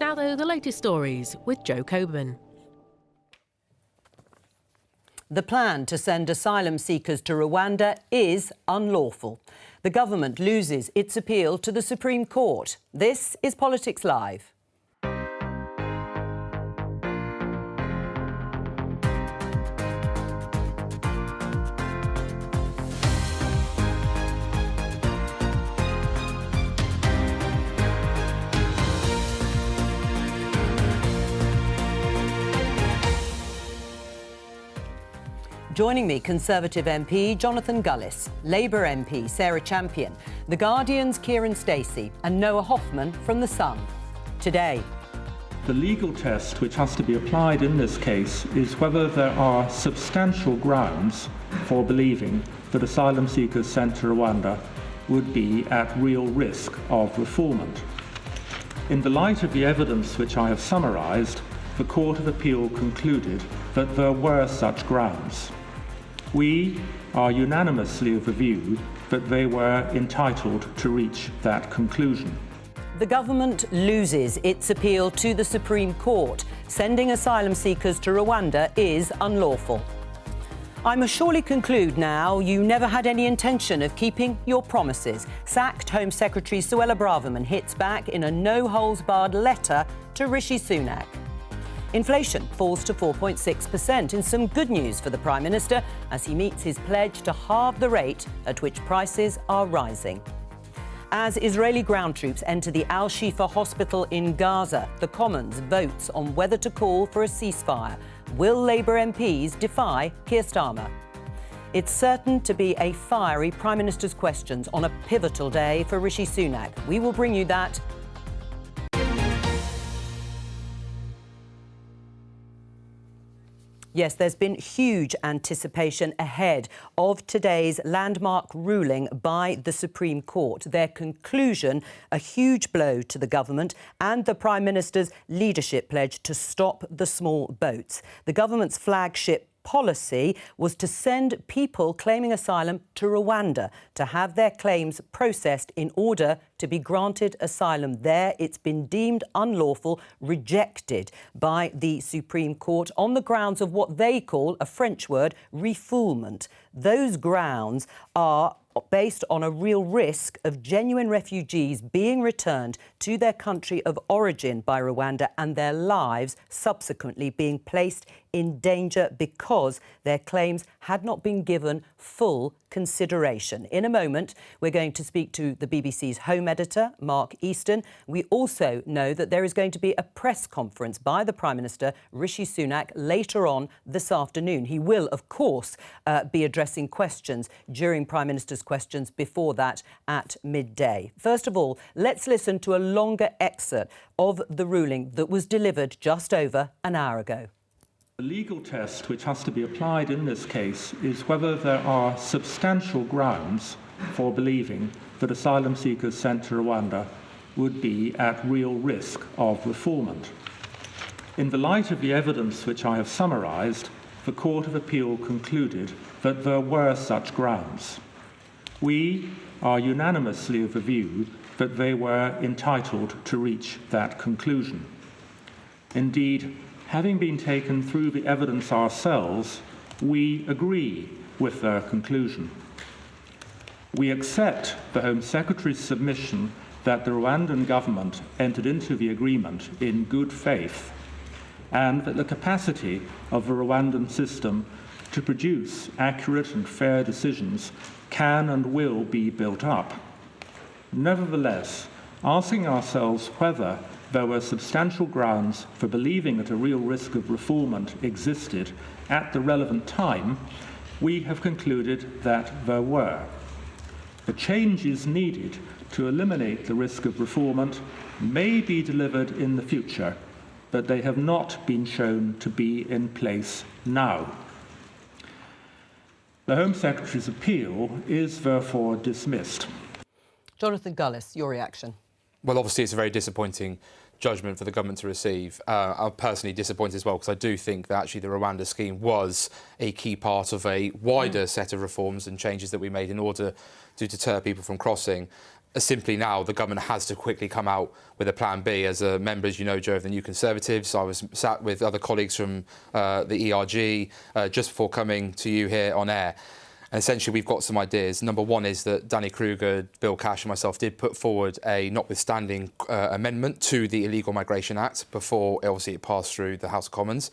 Now, though, the latest stories with Jo Coburn. The plan to send asylum seekers to Rwanda is unlawful. The government loses its appeal to the Supreme Court. This is Politics Live. Joining me, Conservative MP Jonathan Gullis, Labour MP Sarah Champion, The Guardian's Kieran Stacey and Noah Hoffman from The Sun. Today. The legal test which has to be applied in this case is whether there are substantial grounds for believing that asylum seekers sent to Rwanda would be at real risk of refoulement. In the light of the evidence which I have summarised, the Court of Appeal concluded that there were such grounds. We are unanimously of the view that they were entitled to reach that conclusion. The government loses its appeal to the Supreme Court. Sending asylum seekers to Rwanda is unlawful. I must surely conclude now you never had any intention of keeping your promises. Sacked Home Secretary Suella Braverman hits back in a no-holds-barred letter to Rishi Sunak. Inflation falls to 4.6% in some good news for the Prime Minister as he meets his pledge to halve the rate at which prices are rising. As Israeli ground troops enter the Al-Shifa hospital in Gaza, the Commons votes on whether to call for a ceasefire. Will Labour MPs defy Keir Starmer? It's certain to be a fiery Prime Minister's questions on a pivotal day for Rishi Sunak. We will bring you that. Yes, there's been huge anticipation ahead of today's landmark ruling by the Supreme Court. Their conclusion, a huge blow to the government and the Prime Minister's leadership pledge to stop the small boats. The government's flagship policy was to send people claiming asylum to Rwanda to have their claims processed in order to be granted asylum there. It's been deemed unlawful, rejected by the Supreme Court on the grounds of what they call, a French word, refoulement. Those grounds are based on a real risk of genuine refugees being returned to their country of origin by Rwanda and their lives subsequently being placed in danger because their claims had not been given full consideration. In a moment, we're going to speak to the BBC's Home Editor, Mark Easton. We also know that there is going to be a press conference by the Prime Minister, Rishi Sunak, later on this afternoon. He will, of course, be addressing questions during Prime Minister's questions before that at midday. First of all, let's listen to a longer excerpt of the ruling that was delivered just over an hour ago. The legal test which has to be applied in this case is whether there are substantial grounds for believing that asylum seekers sent to Rwanda would be at real risk of refoulement. In the light of the evidence which I have summarised, the Court of Appeal concluded that there were such grounds. We are unanimously of the view that they were entitled to reach that conclusion. Indeed, having been taken through the evidence ourselves, we agree with their conclusion. We accept the Home Secretary's submission that the Rwandan government entered into the agreement in good faith and that the capacity of the Rwandan system to produce accurate and fair decisions can and will be built up. Nevertheless, asking ourselves whether there were substantial grounds for believing that a real risk of refoulement existed at the relevant time, we have concluded that there were. The changes needed to eliminate the risk of refoulement may be delivered in the future, but they have not been shown to be in place now. The Home Secretary's appeal is therefore dismissed. Jonathan Gullis, your reaction? Well, obviously, it's a very disappointing judgment for the government to receive. I'm personally disappointed as well because I do think that actually the Rwanda scheme was a key part of a wider set of reforms and changes that we made in order to deter people from crossing. simply now the government has to quickly come out with a plan B. As a member, as you know, Jo, of the New Conservatives, I was sat with other colleagues from the ERG just before coming to you here on air. And essentially, we've got some ideas. Number one is that Danny Kruger, Bill Cash and myself did put forward a notwithstanding amendment to the Illegal Migration Act before, obviously, it passed through the House of Commons.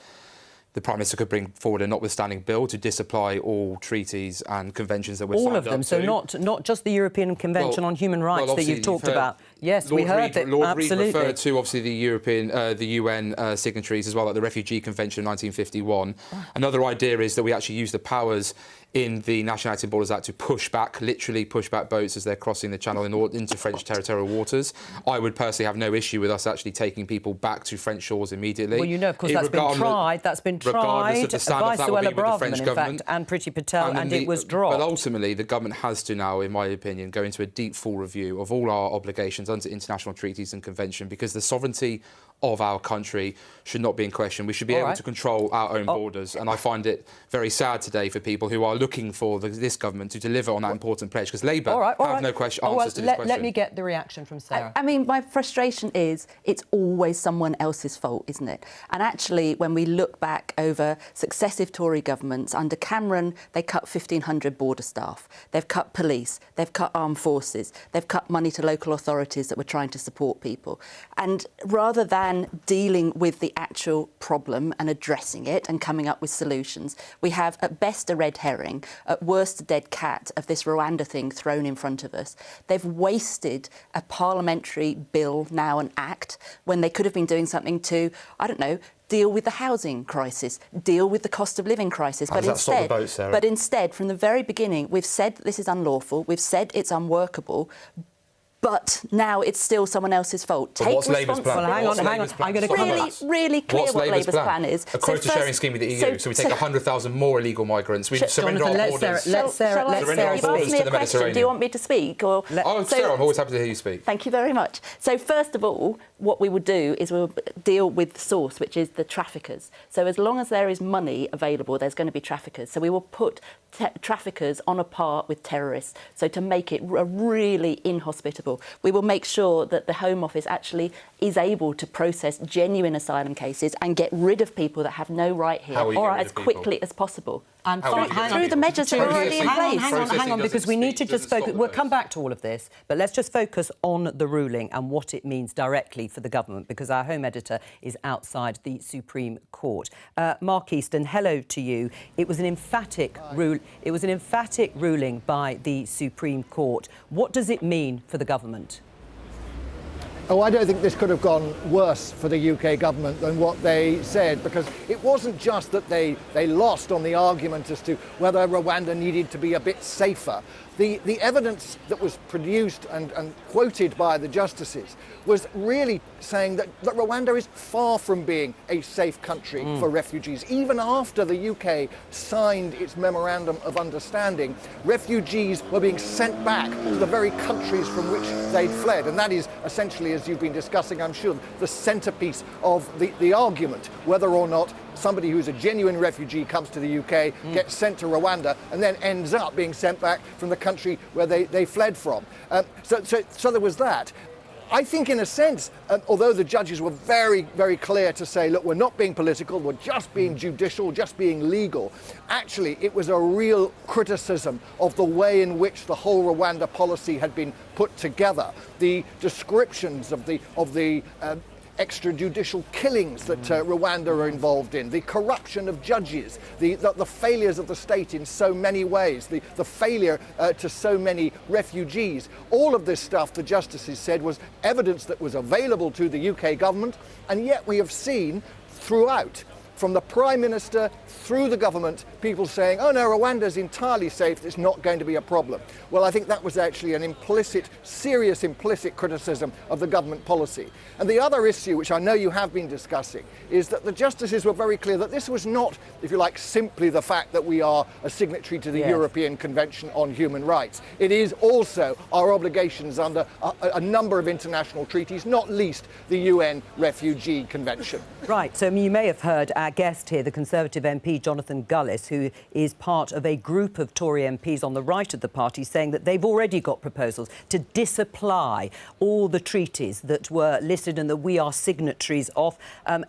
The Prime Minister could bring forward a notwithstanding bill to disapply all treaties and conventions that we're signed up to. All of them, so not just the European Convention on Human Rights that you've talked about. Yes, we heard that, Lord absolutely. Reid referred to, obviously, the UN signatories as well, like the Refugee Convention of 1951. Another idea is that we actually use the powers in the Nationality and Borders Act to literally push back boats as they're crossing the channel into French territorial waters. I would personally have no issue with us actually taking people back to French shores immediately. Well, you know, of course, that's been tried. That's been tried. Vice Suella Braverman, in fact, and Priti Patel, and it was dropped. But ultimately, the government has to now, in my opinion, go into a deep, full review of all our obligations under international treaties and convention, because the sovereignty of our country should not be in question. We should be able to control our own borders, and I find it very sad today for people who are looking for this government to deliver on that important pledge, because Labour have no answers to this question. Let me get the reaction from Sarah. I mean, my frustration is it's always someone else's fault, isn't it? And actually, when we look back over successive Tory governments, under Cameron, they cut 1,500 border staff. They've cut police. They've cut armed forces. They've cut money to local authorities that were trying to support people. And rather than dealing with the actual problem and addressing it and coming up with solutions, we have at best a red herring, at worst a dead cat of this Rwanda thing thrown in front of us. They've wasted a parliamentary bill, now an act, when they could have been doing something to, I don't know, deal with the housing crisis, deal with the cost of living crisis. But instead, from the very beginning, we've said that this is unlawful, we've said it's unworkable, but now it's still someone else's fault. Take responsibility. Well, hang on. I'm going to really clear what Labour's plan is. A quota-sharing scheme with the EU, so we take 100,000 more illegal migrants. We surrender our borders. Let Sarah You've asked me a question. Do you want me to speak? Sarah, I'm always happy to hear you speak. Thank you very much. So first of all, what we would do is we'll deal with the source, which is the traffickers. So as long as there is money available, there's going to be traffickers. So we will put traffickers on a par with terrorists, so to make it really inhospitable. We will make sure that the Home Office actually is able to process genuine asylum cases and get rid of people that have no right here as quickly as possible. And through the measures that are already in place. Hang on, because we need to just focus. We'll come back to all of this, but let's just focus on the ruling and what it means directly for the government, because our Home Editor is outside the Supreme Court. Mark Easton, hello to you. It was an emphatic ruling by the Supreme Court. What does it mean for the government? Oh, I don't think this could have gone worse for the UK government than what they said, because it wasn't just that they lost on the argument as to whether Rwanda needed to be a bit safer. The evidence that was produced and quoted by the justices was really saying that Rwanda is far from being a safe country for refugees. Even after the UK signed its Memorandum of Understanding, refugees were being sent back to the very countries from which they'd fled. And that is essentially, as you've been discussing, I'm sure, the centrepiece of the argument, whether or not somebody who's a genuine refugee comes to the UK, gets sent to Rwanda, and then ends up being sent back from the country where they fled from. So there was that. I think, in a sense, although the judges were very, very clear to say, look, we're not being political, we're just being judicial, just being legal, actually it was a real criticism of the way in which the whole Rwanda policy had been put together. The descriptions of the extrajudicial killings that Rwanda are involved in, the corruption of judges, the failures of the state in so many ways, the failure to so many refugees. All of this stuff, the justices said, was evidence that was available to the UK government, and yet we have seen throughout, from the Prime Minister through the government, people saying, oh no, Rwanda's entirely safe, it's not going to be a problem. Well, I think that was actually an serious implicit criticism of the government policy. And the other issue, which I know you have been discussing, is that the justices were very clear that this was not, if you like, simply the fact that we are a signatory to the European Convention on Human Rights. It is also our obligations under a number of international treaties, not least the UN Refugee Convention. Right, so you may have heard our our guest here, the Conservative MP Jonathan Gullis, who is part of a group of Tory MPs on the right of the party, saying that they've already got proposals to disapply all the treaties that were listed and that we are signatories of,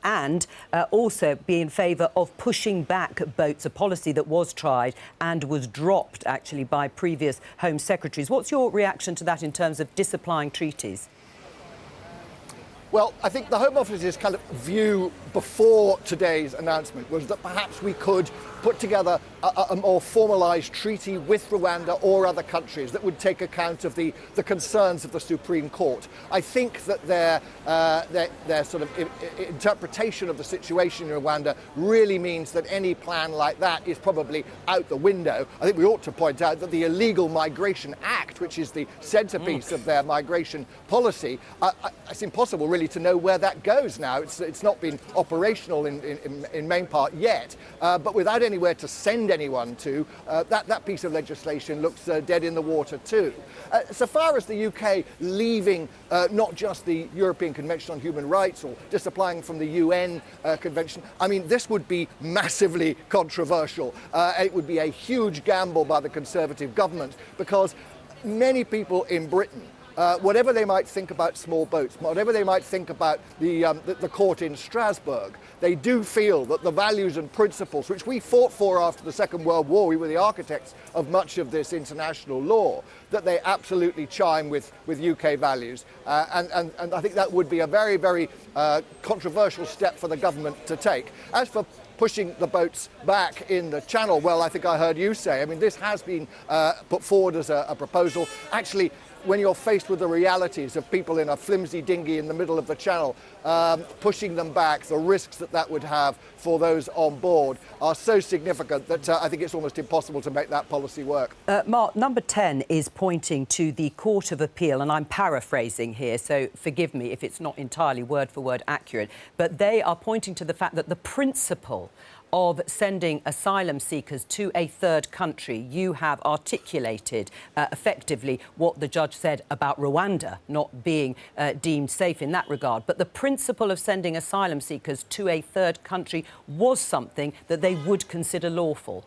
and also be in favour of pushing back boats, a policy that was tried and was dropped, actually, by previous Home Secretaries. What's your reaction to that in terms of disapplying treaties? Well, I think the Home Office's kind of view before today's announcement was that perhaps we could put together a more formalised treaty with Rwanda or other countries that would take account of the concerns of the Supreme Court. I think that their sort of interpretation of the situation in Rwanda really means that any plan like that is probably out the window. I think we ought to point out that the Illegal Migration Act, which is the centrepiece of their migration policy, it's impossible really to know where that goes now. It's not been operational in main part yet, but without anywhere to send anyone to, that piece of legislation looks dead in the water too. So far as the UK leaving not just the European Convention on Human Rights or disapplying from the UN Convention, I mean, this would be massively controversial. It would be a huge gamble by the Conservative government because many people in Britain, whatever they might think about small boats, whatever they might think about the court in Strasbourg, they do feel that the values and principles which we fought for after the Second World War, we were the architects of much of this international law, that they absolutely chime with UK values. And I think that would be a very, very controversial step for the government to take. As for pushing the boats back in the channel, well, I think I heard you say, I mean, this has been put forward as a proposal. Actually, when you're faced with the realities of people in a flimsy dinghy in the middle of the channel, pushing them back, the risks that would have for those on board are so significant that I think it's almost impossible to make that policy work. Mark, number 10 is pointing to the Court of Appeal, and I'm paraphrasing here, so forgive me if it's not entirely word for word accurate, but they are pointing to the fact that the principle of sending asylum seekers to a third country, you have articulated effectively what the judge said about Rwanda not being deemed safe in that regard. But the principle of sending asylum seekers to a third country was something that they would consider lawful.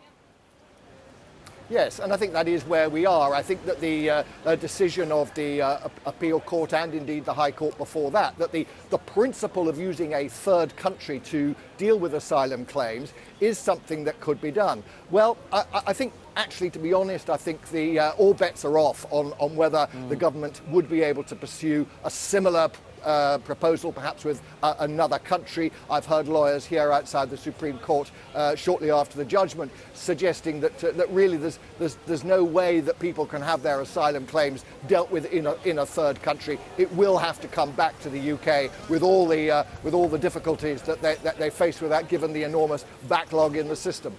Yes, and I think that is where we are. I think that the decision of the appeal court and indeed the High Court before that the principle of using a third country to deal with asylum claims is something that could be done. Well, I think actually, to be honest, I think all bets are off on whether the government would be able to pursue a similar proposal, perhaps with another country. I've heard lawyers here outside the Supreme Court shortly after the judgment suggesting that really there's no way that people can have their asylum claims dealt with in a third country. It will have to come back to the UK with all the difficulties that they face with that, given the enormous backlog in the system.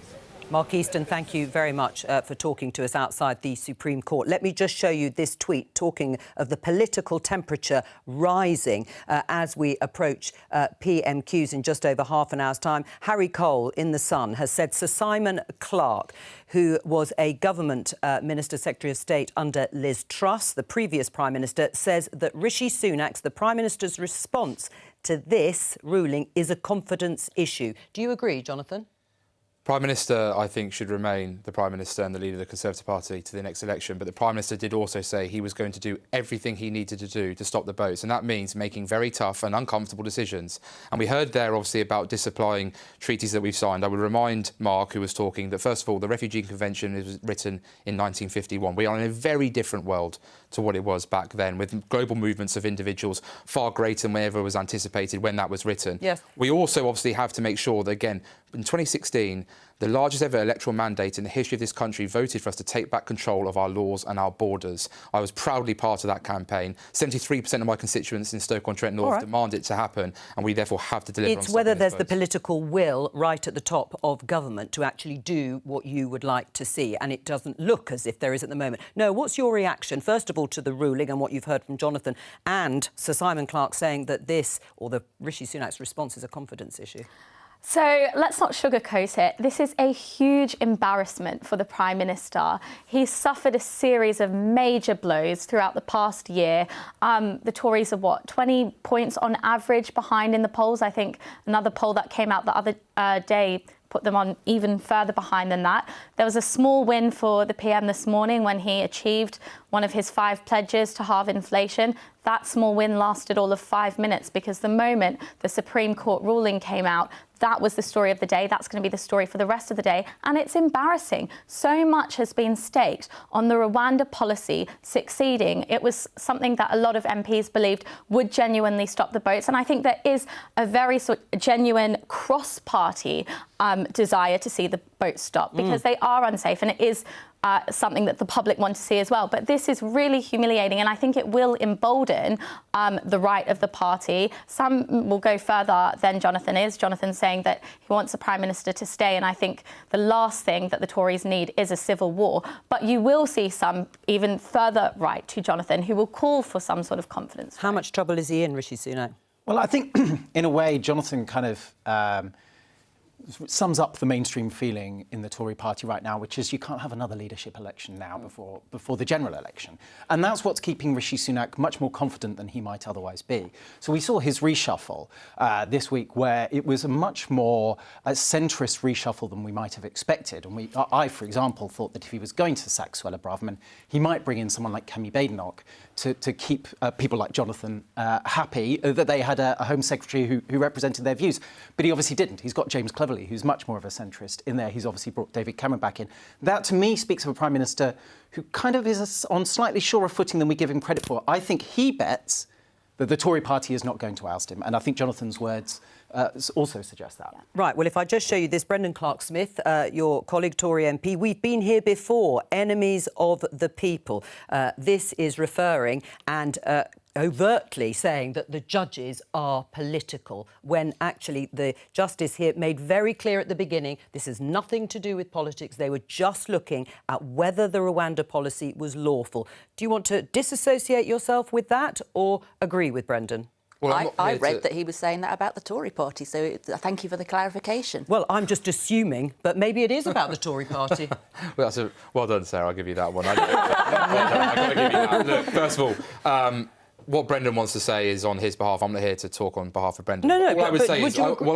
Mark Easton, thank you very much for talking to us outside the Supreme Court. Let me just show you this tweet talking of the political temperature rising as we approach PMQs in just over half an hour's time. Harry Cole in The Sun has said Sir Simon Clarke, who was a government Minister Secretary of State under Liz Truss, the previous Prime Minister, says that Rishi Sunak's, the Prime Minister's response to this ruling is a confidence issue. Do you agree, Jonathan? Prime Minister, I think, should remain the Prime Minister and the leader of the Conservative Party to the next election. But the Prime Minister did also say he was going to do everything he needed to do to stop the boats. And that means making very tough and uncomfortable decisions. And we heard there, obviously, about disapplying treaties that we've signed. I would remind Mark, who was talking, that, first of all, the Refugee Convention was written in 1951. We are in a very different world to what it was back then, with global movements of individuals far greater than whenever was anticipated when that was written. Yes. We also obviously have to make sure that, again, in 2016, the largest ever electoral mandate in the history of this country voted for us to take back control of our laws and our borders. I was proudly part of that campaign. 73% of my constituents in Stoke-on-Trent North demand it to happen, and we therefore have to deliver. It's whether there's the political will right at the top of government to actually do what you would like to see, and it doesn't look as if there is at the moment. No, what's your reaction, first of all, to the ruling and what you've heard from Jonathan and Sir Simon Clarke saying that this, or the Rishi Sunak's response, is a confidence issue? So let's not sugarcoat it. This is a huge embarrassment for the Prime Minister. He's suffered a series of major blows throughout the past year. The Tories are, 20 points on average behind in the polls. I think another poll that came out the other day put them on even further behind than that. There was a small win for the PM this morning when he achieved one of his 5 pledges to halve inflation. That small win lasted all of 5 minutes because the moment the Supreme Court ruling came out, that was the story of the day. That's going to be the story for the rest of the day. And it's embarrassing. So much has been staked on the Rwanda policy succeeding. It was something that a lot of MPs believed would genuinely stop the boats. And I think there is a very genuine cross-party desire to see the boats stop because they are unsafe, and it is something that the public want to see as well. But this is really humiliating, and I think it will embolden the right of the party. Some will go further than Jonathan is. Jonathan's saying that he wants the Prime Minister to stay, and I think the last thing that the Tories need is a civil war. But you will see some even further right to Jonathan who will call for some sort of confidence. How much trouble is he in, Rishi Sunak? Well, I think, in a way, Jonathan kind of sums up the mainstream feeling in the Tory party right now, which is you can't have another leadership election now before the general election. And that's what's keeping Rishi Sunak much more confident than he might otherwise be. So we saw his reshuffle this week, where it was a much more centrist reshuffle than we might have expected. And I, for example, thought that if he was going to sack Suella Braverman, he might bring in someone like Kemi Badenoch to keep people like Jonathan happy that they had a Home Secretary who represented their views. But he obviously didn't. He's got James Cleverly, who's much more of a centrist in there. He's obviously brought David Cameron back in. That, to me, speaks of a Prime Minister who kind of is on slightly surer footing than we give him credit for. I think he bets that the Tory party is not going to oust him. And I think Jonathan's words also suggest that. Right, well, if I just show you this, Brendan Clark-Smith, your colleague, Tory MP, we've been here before, enemies of the people. This is referring and overtly saying that the judges are political, when actually the justice here made very clear at the beginning this has nothing to do with politics. They were just looking at whether the Rwanda policy was lawful. Do you want to disassociate yourself with that or agree with Brendan? Well, I read that he was saying that about the Tory party, so thank you for the clarification. Well, I'm just assuming, but maybe it is about the Tory party. Well done, Sarah. I'll give you that one. I've got to give you that. Look, first of all, what Brendan wants to say is on his behalf. I'm not here to talk on behalf of Brendan. No, what I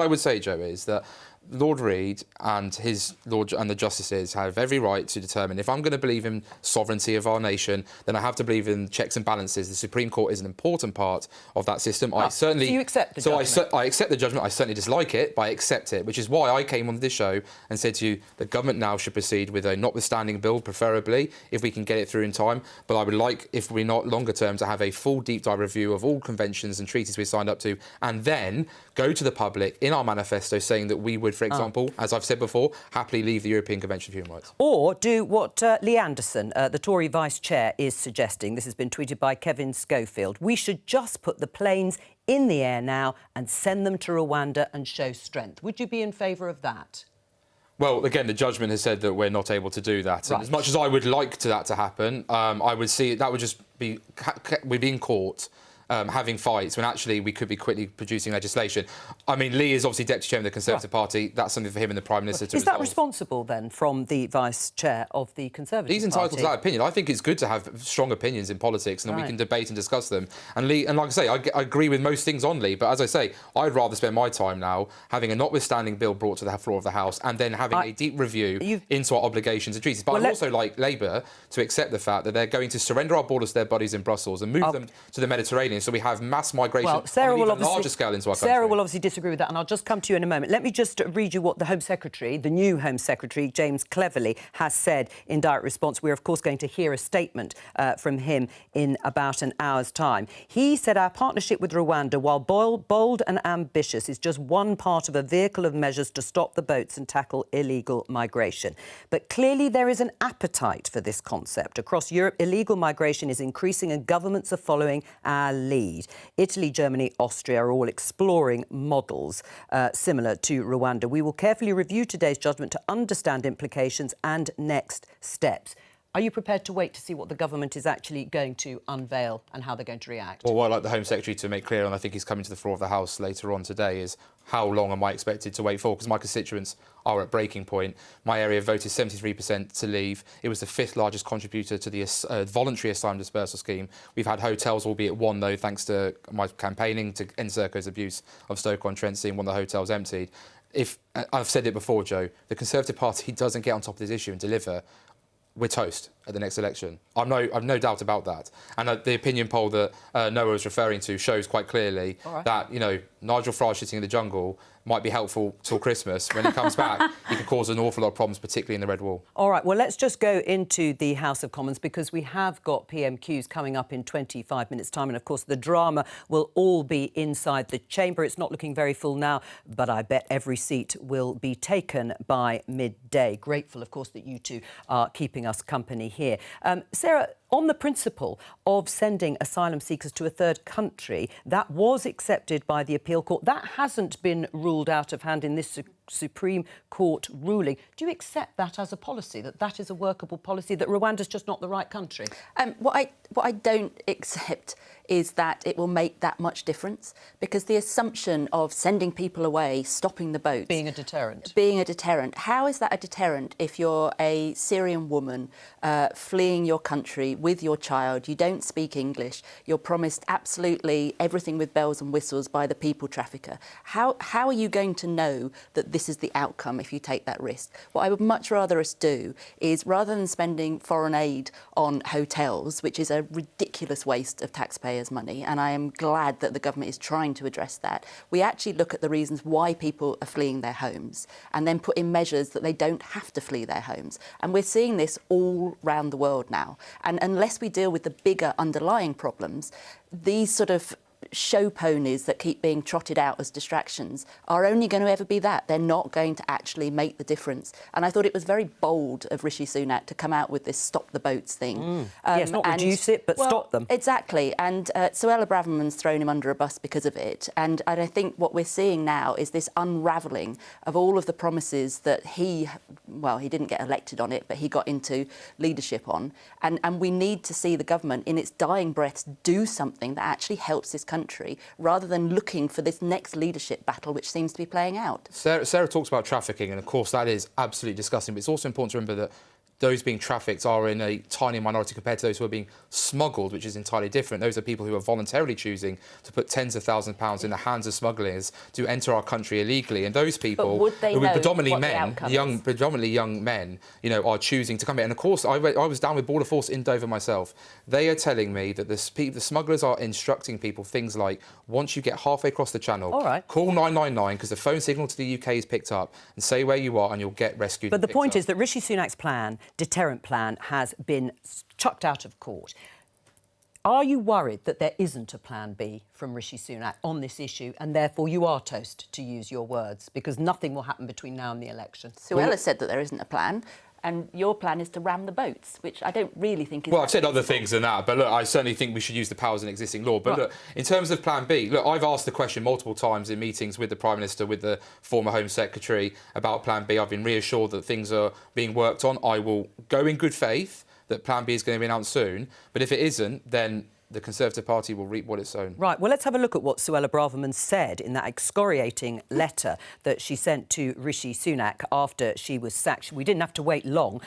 would say, Jo, is that Lord Reid and the justices have every right to determine if I'm going to believe in sovereignty of our nation, then I have to believe in checks and balances. The Supreme Court is an important part of that system. So you accept the judgment? I accept the judgment. I certainly dislike it, but I accept it, which is why I came on this show and said to you the government now should proceed with a notwithstanding bill, preferably, if we can get it through in time. But I would like, if we're not longer term, to have a full deep dive review of all conventions and treaties we signed up to, and then go to the public in our manifesto saying that we would, for example, as I've said before, happily leave the European Convention of Human Rights. Or do what Lee Anderson, the Tory Vice Chair, is suggesting. This has been tweeted by Kevin Schofield. We should just put the planes in the air now and send them to Rwanda and show strength. Would you be in favour of that? Well, again, the judgment has said that we're not able to do that. Right. And as much as I would like that to happen, I would see that would just be we'd be in court. Having fights when actually we could be quickly producing legislation. I mean, Lee is obviously Deputy Chairman of the Conservative Party. That's something for him and the Prime Minister to resolve. Is that responsible, then, from the Vice Chair of the Conservative Party? He's entitled to that opinion. I think it's good to have strong opinions in politics and then we can debate and discuss them. And Lee, and like I say, I agree with most things on Lee, but as I say, I'd rather spend my time now having a notwithstanding bill brought to the floor of the House and then having a deep review into our obligations and treaties. But I'd also like Labour to accept the fact that they're going to surrender our borders to their buddies in Brussels and move them to the Mediterranean so we have mass migration on an even larger scale into our country. Sarah will obviously disagree with that, and I'll just come to you in a moment. Let me just read you what the Home Secretary, the new Home Secretary, James Cleverly, has said in direct response. We're, of course, going to hear a statement from him in about an hour's time. He said our partnership with Rwanda, while bold and ambitious, is just one part of a vehicle of measures to stop the boats and tackle illegal migration. But clearly there is an appetite for this concept. Across Europe, illegal migration is increasing and governments are following our lead. Italy, Germany, Austria are all exploring models similar to Rwanda. We will carefully review today's judgment to understand implications and next steps. Are you prepared to wait to see what the government is actually going to unveil and how they're going to react? Well, what I'd like the Home Secretary to make clear, and I think he's coming to the floor of the House later on today, is how long am I expected to wait for? Because my constituents are at breaking point. My area voted 73% to leave. It was the 5th largest contributor to the voluntary asylum dispersal scheme. We've had hotels, albeit one, though, thanks to my campaigning to end Serco's abuse of Stoke-on-Trent, seeing one of the hotels emptied. If I've said it before, Joe, the Conservative Party doesn't get on top of this issue and deliver, we're toast at the next election. I've no doubt about that. And the opinion poll that Noah was referring to shows quite clearly that, Nigel Farage sitting in the jungle might be helpful till Christmas. When he comes back, he could cause an awful lot of problems, particularly in the Red Wall. All right, well, let's just go into the House of Commons because we have got PMQs coming up in 25 minutes' time. And, of course, the drama will all be inside the chamber. It's not looking very full now, but I bet every seat will be taken by midday. Grateful, of course, that you two are keeping us company here. Sarah, on the principle of sending asylum seekers to a third country, that was accepted by the appeal court. That hasn't been ruled out of hand in this Supreme Court ruling. Do you accept that as a policy, that is a workable policy, that Rwanda's just not the right country? What I don't accept is that it will make that much difference, because the assumption of sending people away, stopping the boats... Being a deterrent. Being a deterrent. How is that a deterrent if you're a Syrian woman fleeing your country with your child, you don't speak English, you're promised absolutely everything with bells and whistles by the people trafficker? How are you going to know that this is the outcome if you take that risk? What I would much rather us do is, rather than spending foreign aid on hotels, which is a ridiculous waste of taxpayers' money, and I am glad that the government is trying to address that, we actually look at the reasons why people are fleeing their homes and then put in measures that they don't have to flee their homes. And we're seeing this all around the world now. And unless we deal with the bigger underlying problems, these sort of show ponies that keep being trotted out as distractions are only going to ever be that. They're not going to actually make the difference. And I thought it was very bold of Rishi Sunak to come out with this stop the boats thing. Yes, not reduce it, but stop them. Exactly. And Suella Braverman's thrown him under a bus because of it. And I think what we're seeing now is this unravelling of all of the promises that he didn't get elected on it, but he got into leadership on. And we need to see the government in its dying breaths do something that actually helps this country, rather than looking for this next leadership battle which seems to be playing out. Sarah talks about trafficking, and of course that is absolutely disgusting, but it's also important to remember that those being trafficked are in a tiny minority compared to those who are being smuggled, which is entirely different. Those are people who are voluntarily choosing to put tens of thousands of pounds in the hands of smugglers to enter our country illegally. And those people, who are predominantly young men, are choosing to come here. And of course, I was down with Border Force in Dover myself. They are telling me that the smugglers are instructing people things like, once you get halfway across the channel, call 999 because the phone signal to the UK is picked up, and say where you are and you'll get rescued. But the point is that Rishi Sunak's deterrent plan has been chucked out of court. Are you worried that there isn't a plan B from Rishi Sunak on this issue, and therefore you are toast, to use your words, because nothing will happen between now and the election? Suella said that there isn't a plan. And your plan is to ram the boats, which I don't really think is... Well, I've said other things than that, but look, I certainly think we should use the powers in existing law. But look, in terms of Plan B, look, I've asked the question multiple times in meetings with the Prime Minister, with the former Home Secretary about Plan B. I've been reassured that things are being worked on. I will go in good faith that Plan B is going to be announced soon. But if it isn't, then the Conservative Party will reap what it's sown. Right, well, let's have a look at what Suella Braverman said in that excoriating letter that she sent to Rishi Sunak after she was sacked. We didn't have to wait long.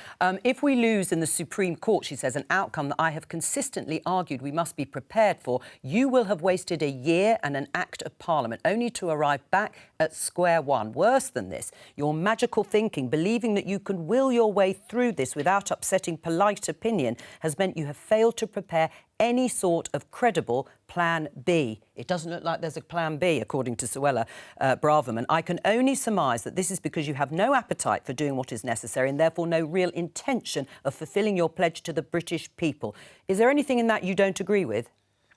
If we lose in the Supreme Court, she says, an outcome that I have consistently argued we must be prepared for, you will have wasted a year and an Act of Parliament only to arrive back at square one. Worse than this, your magical thinking, believing that you can will your way through this without upsetting polite opinion, has meant you have failed to prepare any sort of credible Plan B. It doesn't look like there's a Plan B, according to Suella Braverman. I can only surmise that this is because you have no appetite for doing what is necessary and therefore no real intention of fulfilling your pledge to the British people. Is there anything in that you don't agree with?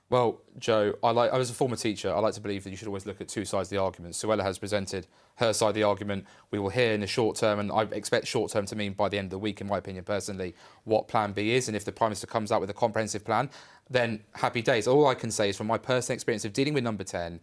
Well, Jo, I was a former teacher. I like to believe that you should always look at two sides of the argument. Suella has presented her side of the argument. We will hear in the short term, and I expect short term to mean by the end of the week, in my opinion, personally, what Plan B is. And if the Prime Minister comes out with a comprehensive plan, then happy days. All I can say is from my personal experience of dealing with number 10,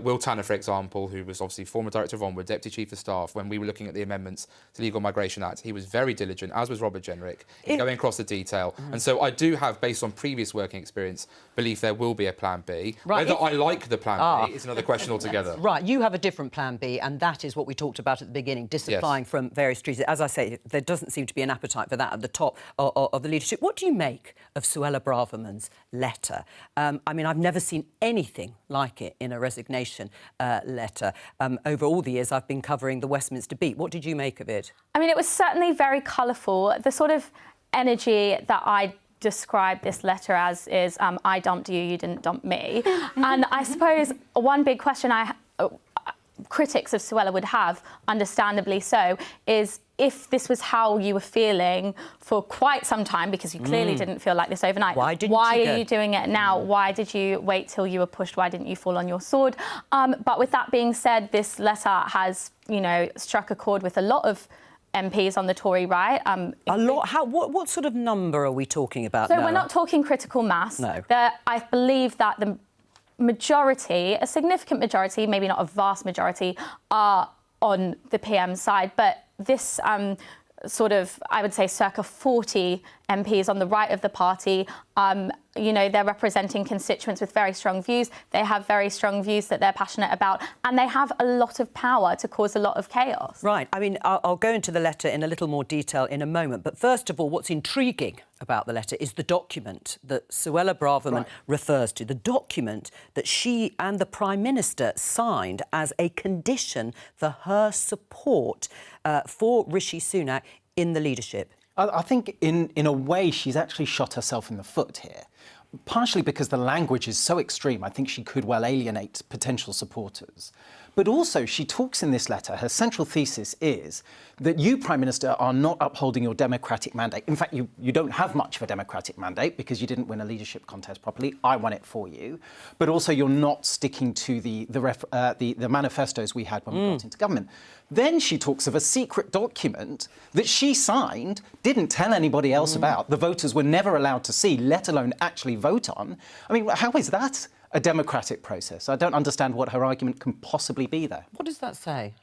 Will Tanner, for example, who was obviously former director of Onward, Deputy Chief of Staff, when we were looking at the amendments to the Legal Migration Act, he was very diligent, as was Robert Jenrick, in going across the detail. And so I do have, based on previous working experience, belief there will be a plan B. Right, Whether I like the plan B is another question altogether. Right, you have a different plan B, and that is what we talked about at the beginning, disapplying from various treaties. As I say, there doesn't seem to be an appetite for that at the top of the leadership. What do you make of Suella Braverman's letter? I mean, I've never seen anything like it in a resignation letter. Over all the years I've been covering the Westminster beat. What did you make of it? I mean, it was certainly very colourful. The sort of energy that I describe this letter as is I dumped you, you didn't dump me. And I suppose one big question critics of Suella would have, understandably so, is if this was how you were feeling for quite some time, because you clearly didn't feel like this overnight, why are you doing it now? Why did you wait till you were pushed? Why didn't you fall on your sword? But with that being said, this letter has, you know, struck a chord with a lot of MPs on the Tory right. A lot? What sort of number are we talking about now? So we're not talking critical mass. No. I believe that the majority, a significant majority, maybe not a vast majority, are on the PM side. But this sort of, I would say, circa 40 MPs on the right of the party, you know, they're representing constituents with very strong views. They have very strong views that they're passionate about, and they have a lot of power to cause a lot of chaos. Right. I mean, I'll go into the letter in a little more detail in a moment. But first of all, what's intriguing about the letter is the document that Suella Braverman refers to, the document that she and the Prime Minister signed as a condition for her support for Rishi Sunak in the leadership. I think in a way she's actually shot herself in the foot here, partially because the language is so extreme. I think she could well alienate potential supporters. But also, she talks in this letter, her central thesis is that you, Prime Minister, are not upholding your democratic mandate. In fact, you don't have much of a democratic mandate because you didn't win a leadership contest properly. I won it for you. But also, you're not sticking to the manifestos we had when we got into government. Then she talks of a secret document that she signed, didn't tell anybody else about, the voters were never allowed to see, let alone actually vote on. I mean, how is that a democratic process? I don't understand what her argument can possibly be there. What does that say?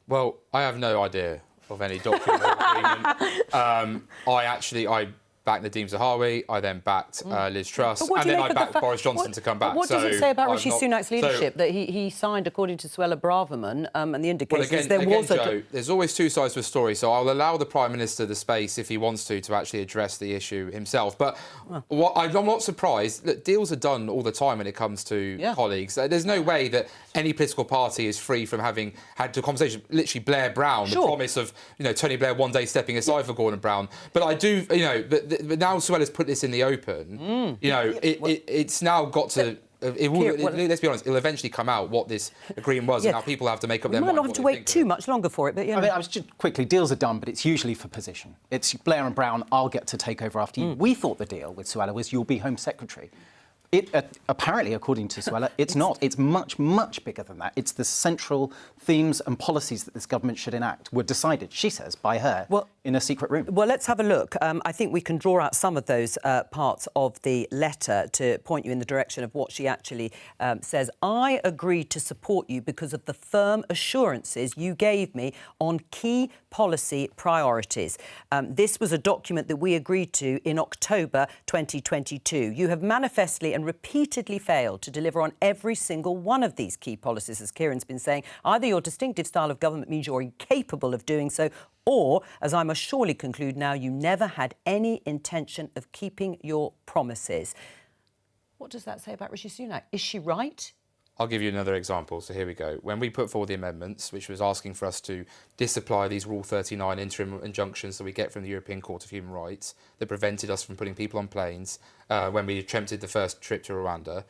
Well, I have no idea of any document or agreement. I backed Nadeem Zahawi, I then backed Liz Truss, and then I backed Boris Johnson to come back. What does it say about Rishi Sunak's leadership that he signed, according to Suella Braverman, and the indications there's always two sides to a story, so I'll allow the Prime Minister the space, if he wants to actually address the issue himself. But I'm not surprised that deals are done all the time when it comes to colleagues. There's no way that any political party is free from having had a conversation. Literally, Blair Brown, the promise of Tony Blair one day stepping aside for Gordon Brown. But I do, but now Suella's put this in the open. It's now got to. Let's be honest, it'll eventually come out what this agreement was, and now people have to make up their mind. We might not have to wait too much longer for it, but I mean, I was just quickly, deals are done, but it's usually for position. It's Blair and Brown, I'll get to take over after you. We thought the deal with Suella was you'll be Home Secretary. Apparently, according to Suella, it's not. It's much, much bigger than that. It's the central themes and policies that this government should enact were decided, she says, by her in a secret room. Well, let's have a look. I think we can draw out some of those parts of the letter to point you in the direction of what she actually says. I agreed to support you because of the firm assurances you gave me on key policy priorities. This was a document that we agreed to in October 2022. You have manifestly and repeatedly failed to deliver on every single one of these key policies, as Kieran's been saying. Either your distinctive style of government means you're incapable of doing so, or, as I must surely conclude now, you never had any intention of keeping your promises. What does that say about Rishi Sunak? Is she right? I'll give you another example. So here we go. When we put forward the amendments, which was asking for us to disapply these Rule 39 interim injunctions that we get from the European Court of Human Rights that prevented us from putting people on planes when we attempted the first trip to Rwanda,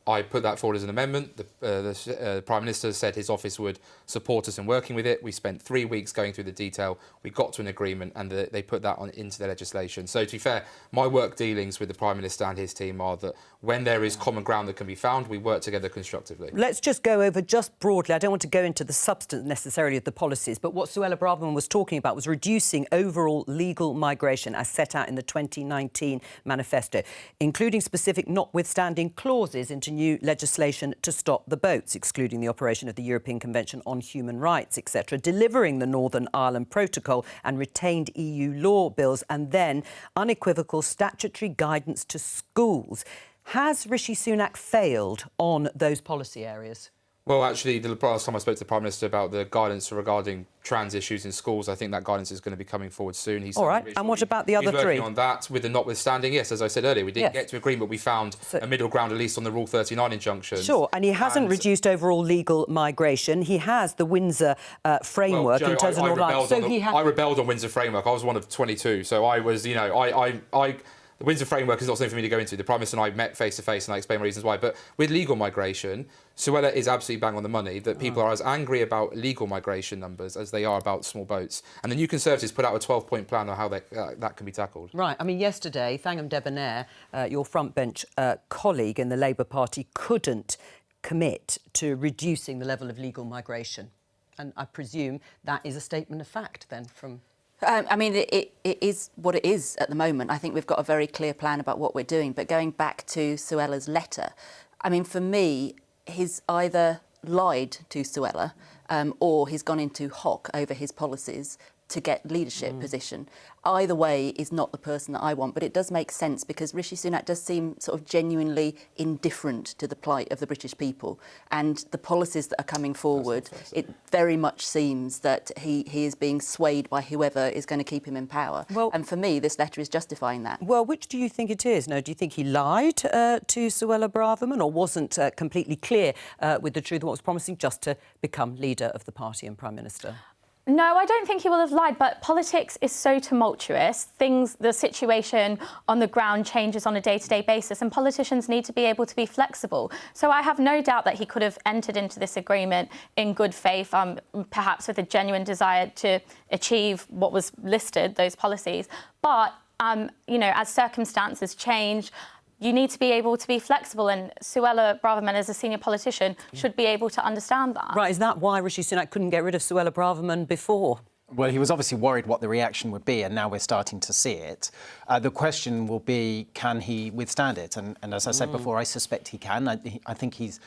I put that forward as an amendment. The Prime Minister said his office would support us in working with it. We spent 3 weeks going through the detail. We got to an agreement, and they put that into their legislation. So to be fair, my work dealings with the Prime Minister and his team are that when there is common ground that can be found, we work together constructively. Let's just go over just broadly. I don't want to go into the substance necessarily of the policies, but what Suella Braverman was talking about was reducing overall legal migration as set out in the 2019 manifesto, including specific notwithstanding clauses into new legislation to stop the boats, excluding the operation of the European Convention on Human Rights, etc., delivering the Northern Ireland Protocol and retained EU law bills, and then unequivocal statutory guidance to schools. Has Rishi Sunak failed on those policy areas? Well, actually, the last time I spoke to the Prime Minister about the guidance regarding trans issues in schools, I think that guidance is going to be coming forward soon. All right, and what about the other three? He's working on that with the notwithstanding. Yes, as I said earlier, we didn't get to agreement. We found a middle ground, at least on the Rule 39 injunctions. Sure, and he hasn't reduced overall legal migration. He has the Windsor framework in terms of Northern Ireland. I rebelled on Windsor framework. I was one of 22, so I was, the Windsor framework is not something for me to go into. The Prime Minister and I met face to face and I explained my reasons why. But with legal migration, Suella is absolutely bang on the money that people are as angry about legal migration numbers as they are about small boats. And the New Conservatives put out a 12-point plan on how that can be tackled. Right. I mean, yesterday, Thangam Debonair, your front bench colleague in the Labour Party, couldn't commit to reducing the level of legal migration. And I presume that is a statement of fact, then, from... I mean, it is what it is at the moment. I think we've got a very clear plan about what we're doing. But going back to Suella's letter, I mean, for me, he's either lied to Suella or he's gone into hock over his policies to get leadership position. Either way is not the person that I want, but it does make sense because Rishi Sunak does seem sort of genuinely indifferent to the plight of the British people, and the policies that are coming forward, it very much seems that he is being swayed by whoever is going to keep him in power. Well, and for me, this letter is justifying that. Well, which do you think it is? No, do you think he lied to Suella Braverman, or wasn't completely clear with the truth of what was promising, just to become leader of the party and Prime Minister? No, I don't think he will have lied, but politics is so tumultuous. The situation on the ground changes on a day-to-day basis, and politicians need to be able to be flexible. So I have no doubt that he could have entered into this agreement in good faith, perhaps with a genuine desire to achieve what was listed, those policies. But, as circumstances change, you need to be able to be flexible, and Suella Braverman, as a senior politician, should be able to understand that. Right, is that why Rishi Sunak couldn't get rid of Suella Braverman before? Well, he was obviously worried what the reaction would be, and now we're starting to see it. The question will be, can he withstand it? And as I said before, I suspect he can. I think he's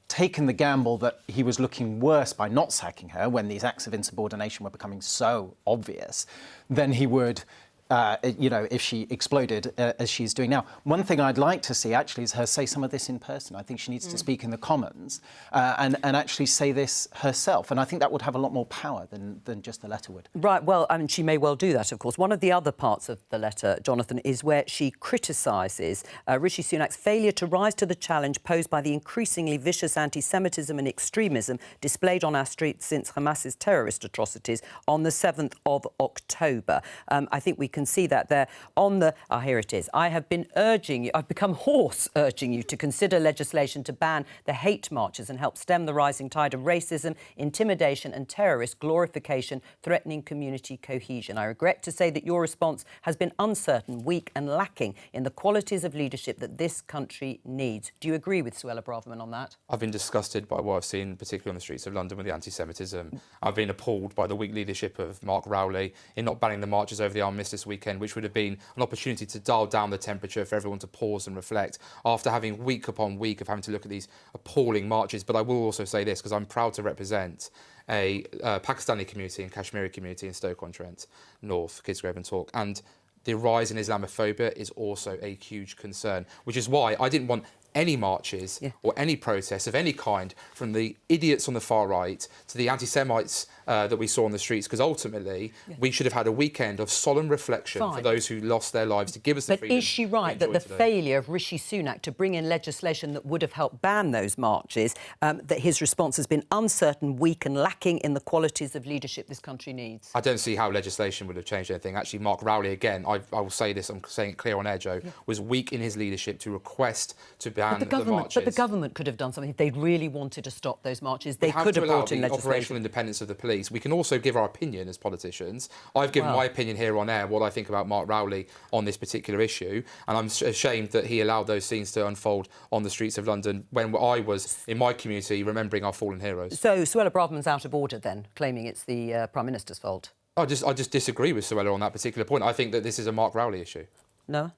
taken the gamble that he was looking worse by not sacking her when these acts of insubordination were becoming so obvious than he would... if she exploded as she's doing now. One thing I'd like to see, actually, is her say some of this in person. I think she needs to speak in the Commons and actually say this herself. And I think that would have a lot more power than just the letter would. Right, well, I mean, she may well do that, of course. One of the other parts of the letter, Jonathan, is where she criticises Rishi Sunak's failure to rise to the challenge posed by the increasingly vicious anti-Semitism and extremism displayed on our streets since Hamas's terrorist atrocities on the 7th of October. I think we can see that there on the... here it is. I've become hoarse urging you to consider legislation to ban the hate marches and help stem the rising tide of racism, intimidation and terrorist glorification threatening community cohesion. I regret to say that your response has been uncertain, weak and lacking in the qualities of leadership that this country needs. Do you agree with Suella Braverman on that? I've been disgusted by what I've seen, particularly on the streets of London with the anti-Semitism. I've been appalled by the weak leadership of Mark Rowley in not banning the marches over the armed this weekend, which would have been an opportunity to dial down the temperature for everyone to pause and reflect after having week upon week of having to look at these appalling marches. But I will also say this, because I'm proud to represent a Pakistani community and Kashmiri community in Stoke-on-Trent North, Kidsgrove and Talk, and the rise in Islamophobia is also a huge concern, which is why I didn't want any marches or any protests of any kind, from the idiots on the far right to the anti-Semites that we saw on the streets, because ultimately we should have had a weekend of solemn reflection for those who lost their lives to give us the freedom. But is she right that the failure of Rishi Sunak to bring in legislation that would have helped ban those marches, that his response has been uncertain, weak and lacking in the qualities of leadership this country needs? I don't see how legislation would have changed anything. Actually, Mark Rowley, again, I will say this, I'm saying it clear on air, Jo, was weak in his leadership to request to ban the marches. But the government could have done something if they'd really wanted to stop those marches. They could have brought in legislation. Operational independence of the police. We can also give our opinion as politicians. I've given my opinion here on air, what I think about Mark Rowley on this particular issue, and I'm ashamed that he allowed those scenes to unfold on the streets of London when I was, in my community, remembering our fallen heroes. So Suella Braverman's out of order then, claiming it's the Prime Minister's fault? I just disagree with Suella on that particular point. I think that this is a Mark Rowley issue. No?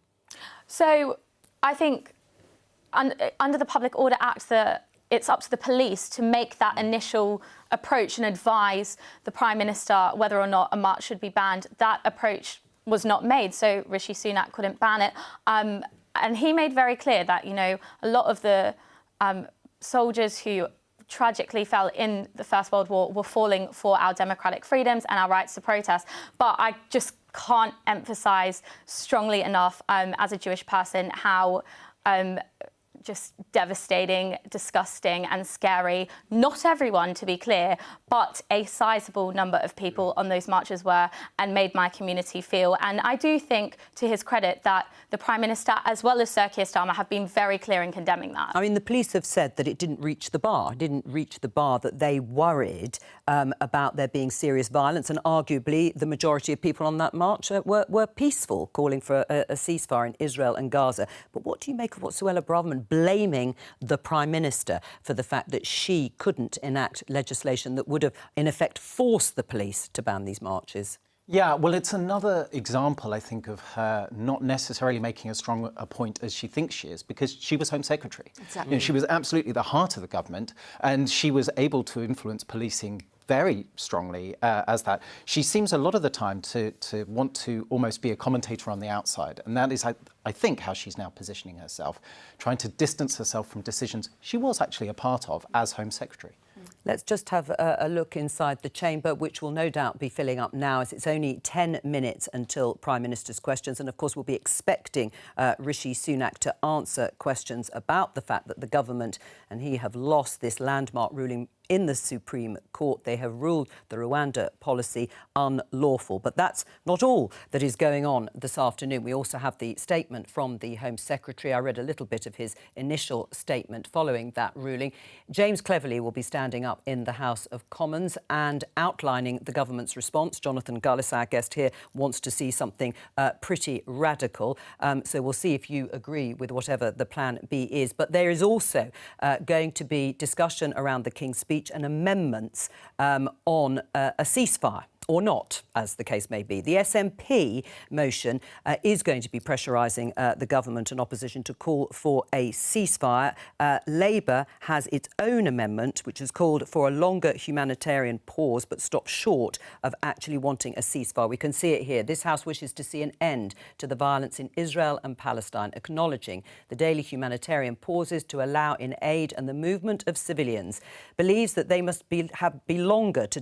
So I think under the Public Order Act, it's up to the police to make that initial approach and advise the Prime Minister whether or not a march should be banned. That approach was not made, so Rishi Sunak couldn't ban it. And he made very clear that, you know, a lot of the soldiers who tragically fell in the First World War were falling for our democratic freedoms and our rights to protest. But I just can't emphasise strongly enough, as a Jewish person, how just devastating, disgusting and scary. Not everyone, to be clear, but a sizable number of people on those marches were, and made my community feel. And I do think, to his credit, that the Prime Minister, as well as Sir Keir Starmer, have been very clear in condemning that. I mean, the police have said that it didn't reach the bar. It didn't reach the bar that they worried about there being serious violence, and arguably the majority of people on that march were peaceful, calling for a ceasefire in Israel and Gaza. But what do you make of what Suella Braverman blaming the Prime Minister for the fact that she couldn't enact legislation that would have, in effect, forced the police to ban these marches? Yeah, well, it's another example, I think, of her not necessarily making as strong a point as she thinks she is, because she was Home Secretary. Exactly. You know, she was absolutely the heart of the government, and she was able to influence policing very strongly as that. She seems a lot of the time to want to almost be a commentator on the outside, and that is, I think, how she's now positioning herself, trying to distance herself from decisions she was actually a part of as Home Secretary. Let's just have a look inside the chamber, which will no doubt be filling up now, as it's only 10 minutes until Prime Minister's questions. And, of course, we'll be expecting Rishi Sunak to answer questions about the fact that the government and he have lost this landmark ruling in the Supreme Court. They have ruled the Rwanda policy unlawful. But that's not all that is going on this afternoon. We also have the statement from the Home Secretary. I read a little bit of his initial statement following that ruling. James Cleverly will be standing up in the House of Commons and outlining the government's response. Jonathan Gullis, our guest here, wants to see something pretty radical. So we'll see if you agree with whatever the plan B is. But there is also going to be discussion around the King's Speech and amendments on a ceasefire, or not, as the case may be. The SNP motion is going to be pressurising the government and opposition to call for a ceasefire. Labour has its own amendment, which has called for a longer humanitarian pause, but stops short of actually wanting a ceasefire. We can see it here. This House wishes to see an end to the violence in Israel and Palestine, acknowledging the daily humanitarian pauses to allow in aid and the movement of civilians. Believes that they must be longer to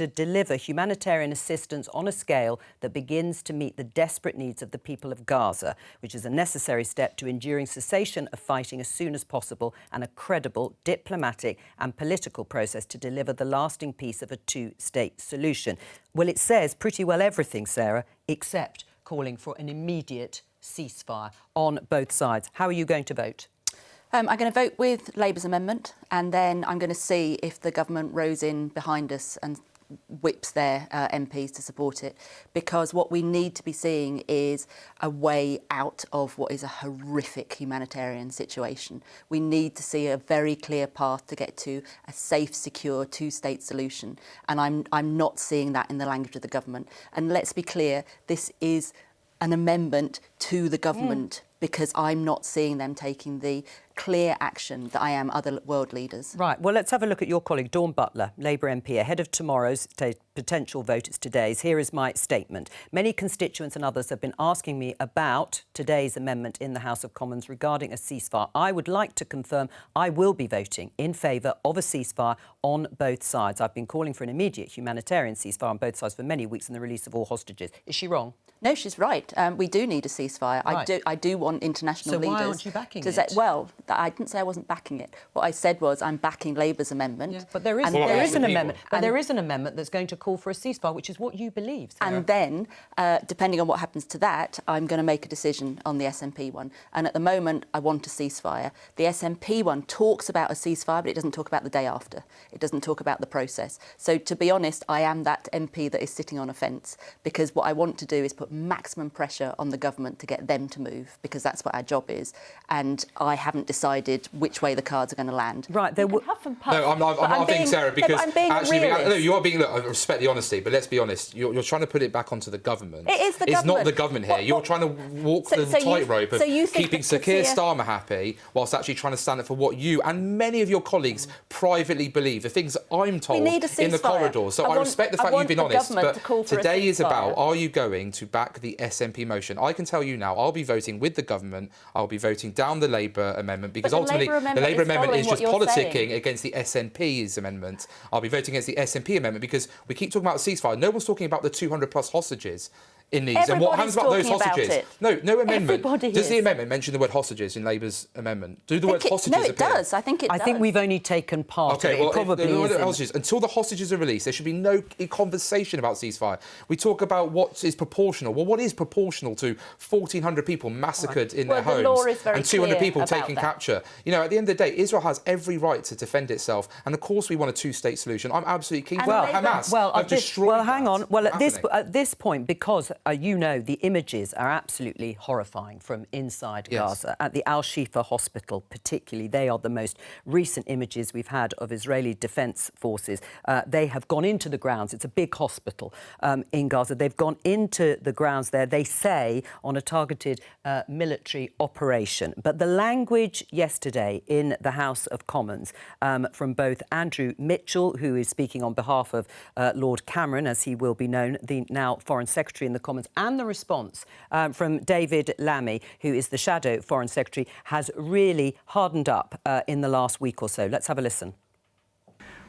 deliver humanitarian assistance on a scale that begins to meet the desperate needs of the people of Gaza, which is a necessary step to enduring cessation of fighting as soon as possible and a credible diplomatic and political process to deliver the lasting peace of a two-state solution. Well, it says pretty well everything, Sarah, except calling for an immediate ceasefire on both sides. How are you going to vote? I'm going to vote with Labour's amendment, and then I'm going to see if the government rows in behind us and whips their MPs to support it, because what we need to be seeing is a way out of what is a horrific humanitarian situation. We need to see a very clear path to get to a safe, secure two-state solution, and I'm not seeing that in the language of the government. And let's be clear, this is an amendment to the government because I'm not seeing them taking the clear action that I am other world leaders. Right, well, let's have a look at your colleague, Dawn Butler, Labour MP, ahead of tomorrow's potential vote. It's today's. Here is my statement. Many constituents and others have been asking me about today's amendment in the House of Commons regarding a ceasefire. I would like to confirm I will be voting in favour of a ceasefire on both sides. I've been calling for an immediate humanitarian ceasefire on both sides for many weeks and the release of all hostages. Is she wrong? No, she's right. We do need a ceasefire. Right. I do want international leaders. So why aren't you backing it? Say, well, I didn't say I wasn't backing it. What I said was I'm backing Labour's amendment. Yeah, but there is an amendment. But there is an amendment that's going to call for a ceasefire, which is what you believe, Sarah. And then, depending on what happens to that, I'm going to make a decision on the SNP one. And at the moment, I want a ceasefire. The SNP one talks about a ceasefire, but it doesn't talk about the day after. It doesn't talk about the process. So, to be honest, I am that MP that is sitting on a fence, because what I want to do is put maximum pressure on the government to get them to move, because that's what our job is. And I haven't decided which way the cards are going to land. Right, there would. No, I'm not being Sarah, because you are being. Look, I respect the honesty, but let's be honest. You're trying to put it back onto the government. It is the government. It's not the government here. You're trying to walk the tightrope of keeping Sir Keir Starmer happy, whilst actually trying to stand up for what you and many of your colleagues privately believe. The things I'm told in the corridors. So I respect the fact you've been honest, but today is about: are you going to back the SNP motion? I can tell you now, I'll be voting with the government. I'll be voting down the Labour amendment, because ultimately the Labour amendment is just politicking against the SNP's amendment. I'll be voting against the SNP amendment because we keep talking about a ceasefire. No one's talking about the 200+ hostages in these. And what happens about those hostages? No amendment. Does the amendment mention the word hostages in Labour's amendment? Do the word hostages appear? No, it does. I think it does. I think we've only taken part of it. It probably is. Until the hostages are released, there should be no conversation about ceasefire. We talk about what is proportional. Well, what is proportional to 1,400 people massacred in their homes and 200 people taking capture? You know, at the end of the day, Israel has every right to defend itself. And, of course, we want a two-state solution. I'm absolutely keen for that. Hamas have destroyed that. Well, hang on. Well, at this point, because you know, the images are absolutely horrifying from inside Gaza. At the Al-Shifa hospital, particularly, they are the most recent images we've had of Israeli defence forces. They have gone into the grounds. It's a big hospital in Gaza. They've gone into the grounds there, they say, on a targeted military operation. But the language yesterday in the House of Commons from both Andrew Mitchell, who is speaking on behalf of Lord Cameron, as he will be known, the now Foreign Secretary in the Commons, and the response from David Lammy, who is the Shadow Foreign Secretary, has really hardened up in the last week or so. Let's have a listen.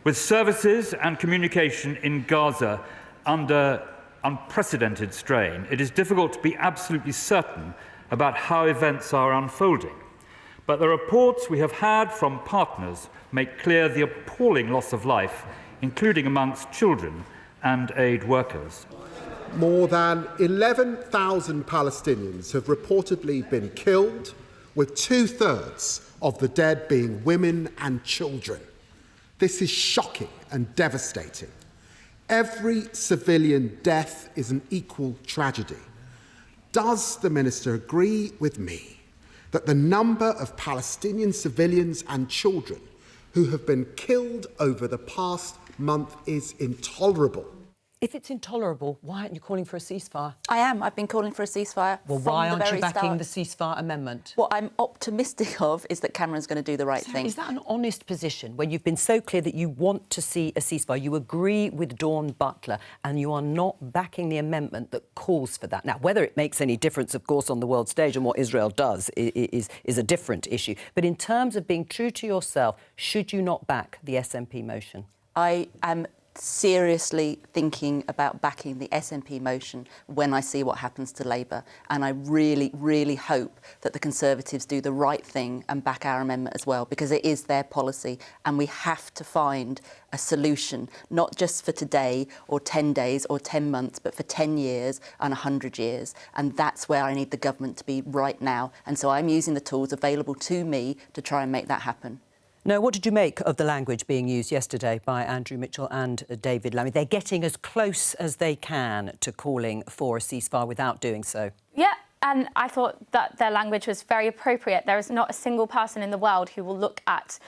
With services and communication in Gaza under unprecedented strain, it is difficult to be absolutely certain about how events are unfolding. But the reports we have had from partners make clear the appalling loss of life, including amongst children and aid workers. More than 11,000 Palestinians have reportedly been killed, with 2/3 of the dead being women and children. This is shocking and devastating. Every civilian death is an equal tragedy. Does the Minister agree with me that the number of Palestinian civilians and children who have been killed over the past month is intolerable? If it's intolerable, why aren't you calling for a ceasefire? I am. I've been calling for a ceasefire Well, why aren't you backing the ceasefire amendment? What I'm optimistic of is that Cameron's going to do the right thing. Is that an honest position when you've been so clear that you want to see a ceasefire, you agree with Dawn Butler, and you are not backing the amendment that calls for that? Now, whether it makes any difference, of course, on the world stage and what Israel does is a different issue. But in terms of being true to yourself, should you not back the SNP motion? I am seriously thinking about backing the SNP motion when I see what happens to Labour, and I really, really hope that the Conservatives do the right thing and back our amendment as well, because it is their policy and we have to find a solution, not just for today or 10 days or 10 months, but for 10 years and 100 years. And that's where I need the government to be right now. And so I'm using the tools available to me to try and make that happen. No, what did you make of the language being used yesterday by Andrew Mitchell and David Lammy? They're getting as close as they can to calling for a ceasefire without doing so. Yeah, and I thought that their language was very appropriate. There is not a single person in the world who will look at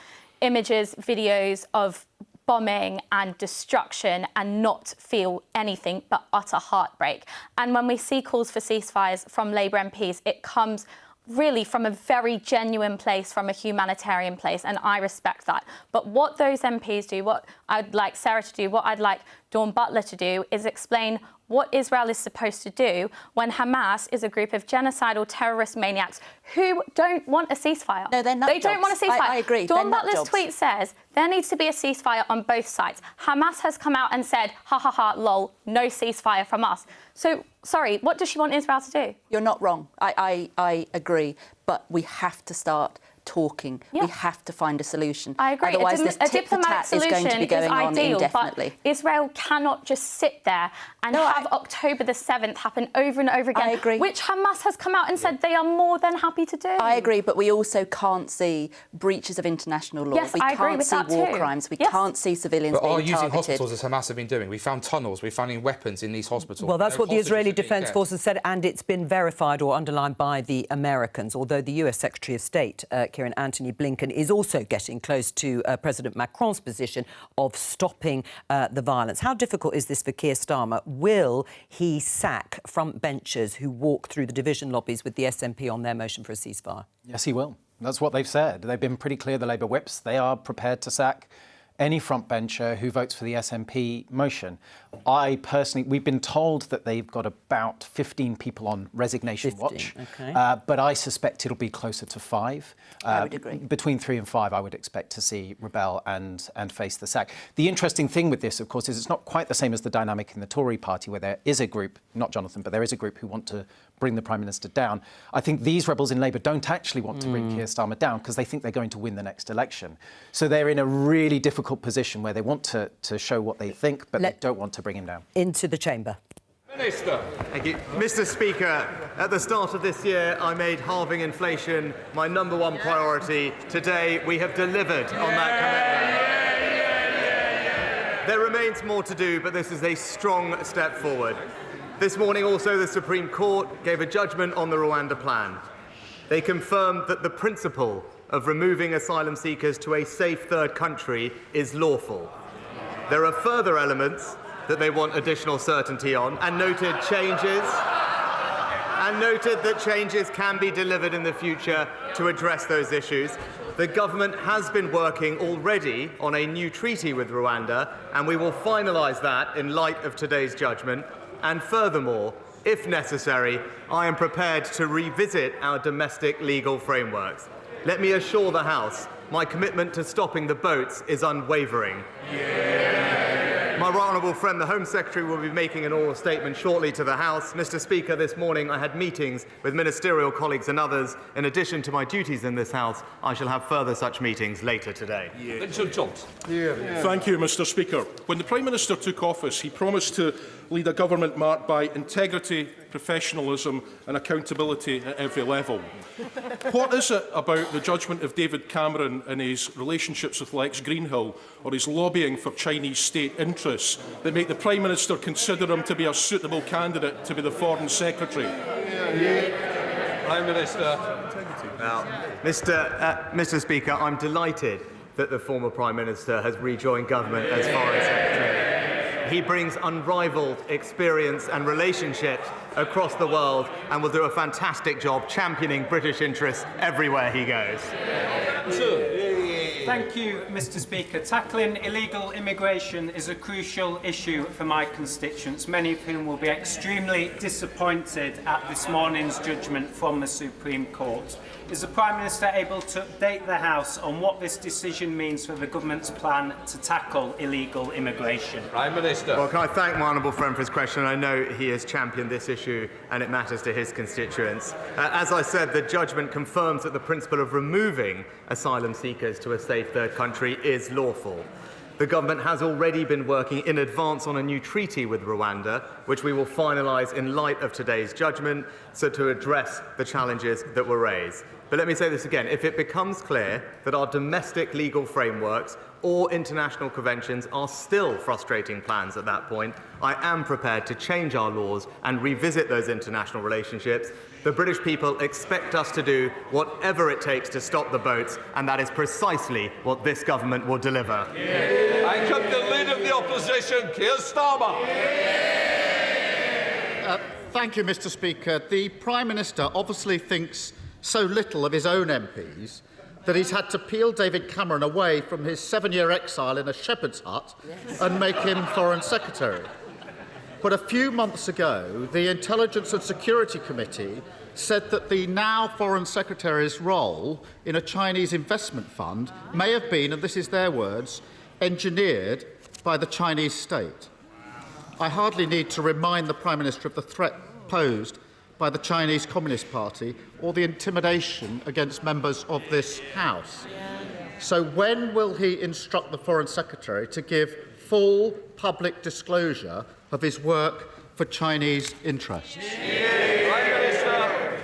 images, videos of bombing and destruction and not feel anything but utter heartbreak. And when we see calls for ceasefires from Labour MPs, it comes really from a very genuine place, from a humanitarian place, and I respect that. But what those MPs do, what I'd like Sarah to do, what I'd like Dawn Butler to do, is explain what Israel is supposed to do when Hamas is a group of genocidal terrorist maniacs who don't want a ceasefire. No, they're not. They don't want a ceasefire. I agree. Dawn Butler's tweet says there needs to be a ceasefire on both sides. Hamas has come out and said, ha ha ha, lol, no ceasefire from us. So, sorry, what does she want Israel to do? You're not wrong. I agree. But we have to start talking. Yeah. We have to find a solution. I agree. Otherwise, this a diplomatic tit-for-tat is going to be going on ideal, indefinitely. But Israel cannot just sit there and have October the 7th happen over and over again. I agree. Which Hamas has come out and said they are more than happy to do. I agree, but we also can't see breaches of international law. Yes, we I agree can't with see that war too. crimes. We Yes. can't see civilians But being are using targeted. hospitals as Hamas have been doing? We found tunnels, we found weapons in these hospitals. Well, that's what the Israeli Defence Force Forces said, and it's been verified or underlined by the Americans, although the US Secretary of State, Kieran Anthony Blinken, is also getting close to President Macron's position of stopping the violence. How difficult is this for Keir Starmer? Will he sack front benchers who walk through the division lobbies with the SNP on their motion for a ceasefire? Yes, he will. That's what they've said. They've been pretty clear, the Labour whips. They are prepared to sack any front bencher who votes for the SNP motion. We've been told that they've got about 15 people on resignation watch, okay. But I suspect it'll be closer to 5. I would agree. Between 3 and 5, I would expect to see rebel and face the sack. The interesting thing with this, of course, is it's not quite the same as the dynamic in the Tory party, where there is a group, not Jonathan, but there is a group who want to bring the Prime Minister down. I think these rebels in Labour don't actually want to bring Keir Starmer down because they think they're going to win the next election. So they're in a really difficult position where they want to show what they think, but they don't want to bring him down. Into the chamber. Minister. Thank you. Mr. Speaker, at the start of this year, I made halving inflation my #1 priority. Today, we have delivered on that commitment. There remains more to do, but this is a strong step forward. This morning, also, the Supreme Court gave a judgment on the Rwanda plan. They confirmed that the principle of removing asylum seekers to a safe third country is lawful. There are further elements that they want additional certainty on, and noted that changes can be delivered in the future to address those issues. The government has been working already on a new treaty with Rwanda, and we will finalise that in light of today's judgment. And furthermore, if necessary, I am prepared to revisit our domestic legal frameworks. Let me assure the House, my commitment to stopping the boats is unwavering. My right honourable friend, the Home Secretary, will be making an oral statement shortly to the House. Mr. Speaker, this morning I had meetings with ministerial colleagues and others. In addition to my duties in this House, I shall have further such meetings later today. Thank you, Mr. Speaker. When the Prime Minister took office, he promised to lead a government marked by integrity, professionalism and accountability at every level. What is it about the judgment of David Cameron and his relationships with Lex Greenhill, or his lobbying for Chinese state interests, that make the Prime Minister consider him to be a suitable candidate to be the Foreign Secretary? Prime Minister. Now, Mr. Speaker, I'm delighted that the former Prime Minister has rejoined government as Foreign Secretary. He brings unrivalled experience and relationships across the world and will do a fantastic job championing British interests everywhere he goes. Thank you, Mr. Speaker. Tackling illegal immigration is a crucial issue for my constituents, many of whom will be extremely disappointed at this morning's judgment from the Supreme Court. Is the Prime Minister able to update the House on what this decision means for the government's plan to tackle illegal immigration? Prime Minister. Well, can I thank my honourable friend for his question? I know he has championed this issue and it matters to his constituents. As I said, the judgment confirms that the principle of removing asylum seekers to a safe third country is lawful. The government has already been working in advance on a new treaty with Rwanda, which we will finalise in light of today's judgment, so to address the challenges that were raised. But let me say this again. If it becomes clear that our domestic legal frameworks or international conventions are still frustrating plans at that point, I am prepared to change our laws and revisit those international relationships. The British people expect us to do whatever it takes to stop the boats, and that is precisely what this government will deliver. Take up the lead of the opposition, Keir Starmer. Thank you, Mr. Speaker. The Prime Minister obviously thinks so little of his own MPs that he's had to peel David Cameron away from his 7-year exile in a shepherd's hut and make him Foreign Secretary. But a few months ago, the Intelligence and Security Committee said that the now Foreign Secretary's role in a Chinese investment fund may have been, and this is their words, engineered by the Chinese state. I hardly need to remind the Prime Minister of the threat posed by the Chinese Communist Party or the intimidation against members of this House. So when will he instruct the Foreign Secretary to give full public disclosure of his work for Chinese interests?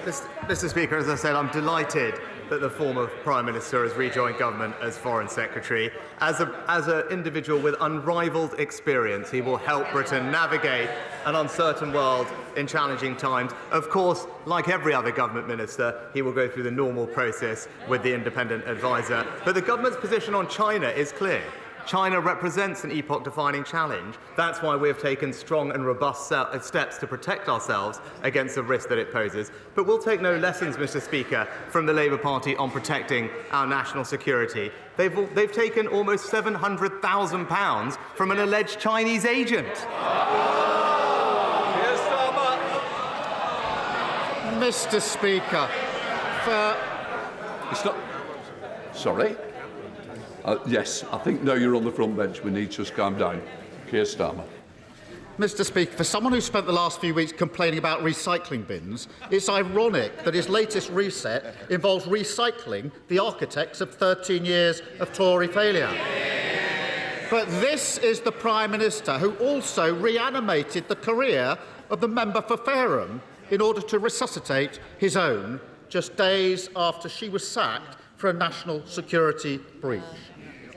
Mr. Speaker, as I said, I'm delighted that the former Prime Minister has rejoined government as Foreign Secretary. As an individual with unrivalled experience, he will help Britain navigate an uncertain world in challenging times. Of course, like every other government minister, he will go through the normal process with the independent adviser. But the government's position on China is clear. China represents an epoch-defining challenge. That's why we have taken strong and robust steps to protect ourselves against the risk that it poses. But we'll take no lessons, Mr. Speaker, from the Labour Party on protecting our national security. They've taken almost £700,000 from an alleged Chinese agent. Mr. Speaker, It's not... Sorry? Yes, I think now you're on the front bench. We need to just calm down. Keir Starmer. Mr. Speaker, for someone who spent the last few weeks complaining about recycling bins, it's ironic that his latest reset involves recycling the architects of 13 years of Tory failure. But this is the Prime Minister who also reanimated the career of the member for Fareham in order to resuscitate his own just days after she was sacked for a national security breach.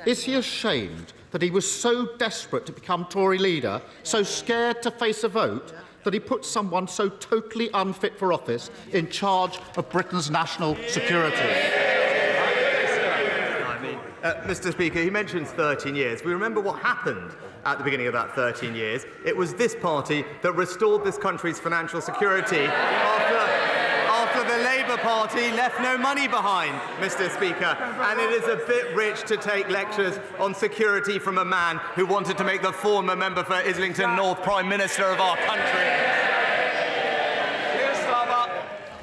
Is he ashamed that he was so desperate to become Tory leader, so scared to face a vote, that he put someone so totally unfit for office in charge of Britain's national security? Mr. Speaker, he mentions 13 years. We remember what happened at the beginning of that 13 years. It was this party that restored this country's financial security after the Labour Party left no money behind, Mr. Speaker. And it is a bit rich to take lectures on security from a man who wanted to make the former member for Islington North Prime Minister of our country.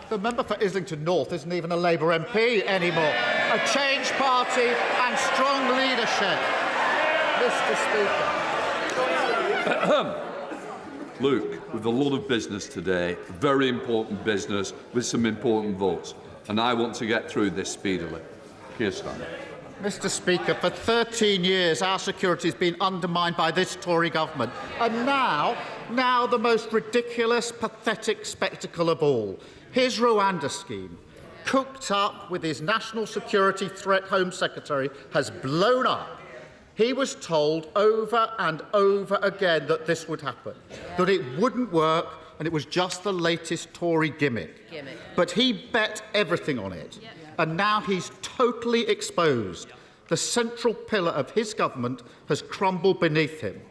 The member for Islington North isn't even a Labour MP anymore. A changed party and strong leadership. Mr. Speaker. Luke, with a lot of business today, very important business with some important votes, and I want to get through this speedily. Keir Starmer. Mr. Speaker, for 13 years our security has been undermined by this Tory government. And now the most ridiculous, pathetic spectacle of all. His Rwanda scheme, cooked up with his National Security Threat Home Secretary, has blown up. He was told over and over again that this would happen, that it wouldn't work, and it was just the latest Tory gimmick. But he bet everything on it, and now he's totally exposed. The central pillar of his government has crumbled beneath him.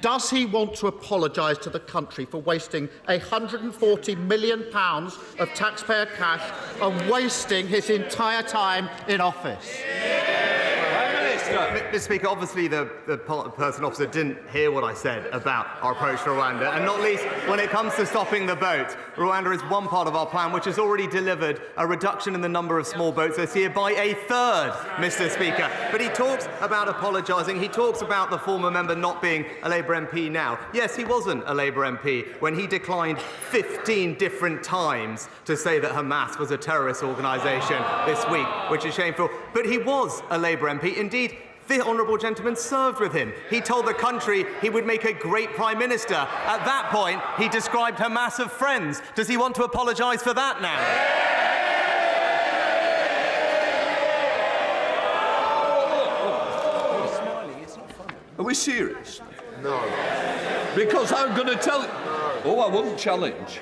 Does he want to apologise to the country for wasting £140 million of taxpayer cash and wasting his entire time in office? Mr. Speaker, obviously the person opposite didn't hear what I said about our approach to Rwanda, and not least when it comes to stopping the boats. Rwanda is one part of our plan which has already delivered a reduction in the number of small boats this year by a third, Mr. Speaker. But he talks about apologising. He talks about the former member not being a Labour MP now. Yes, he wasn't a Labour MP when he declined 15 different times to say that Hamas was a terrorist organisation this week, which is shameful. But he was a Labour MP. Indeed, the honourable gentleman served with him. He told the country he would make a great Prime Minister. At that point, he described Hamas as friends. Does he want to apologise for that now? Are we serious? No. Because I'm going to tell you... Oh, I wouldn't challenge.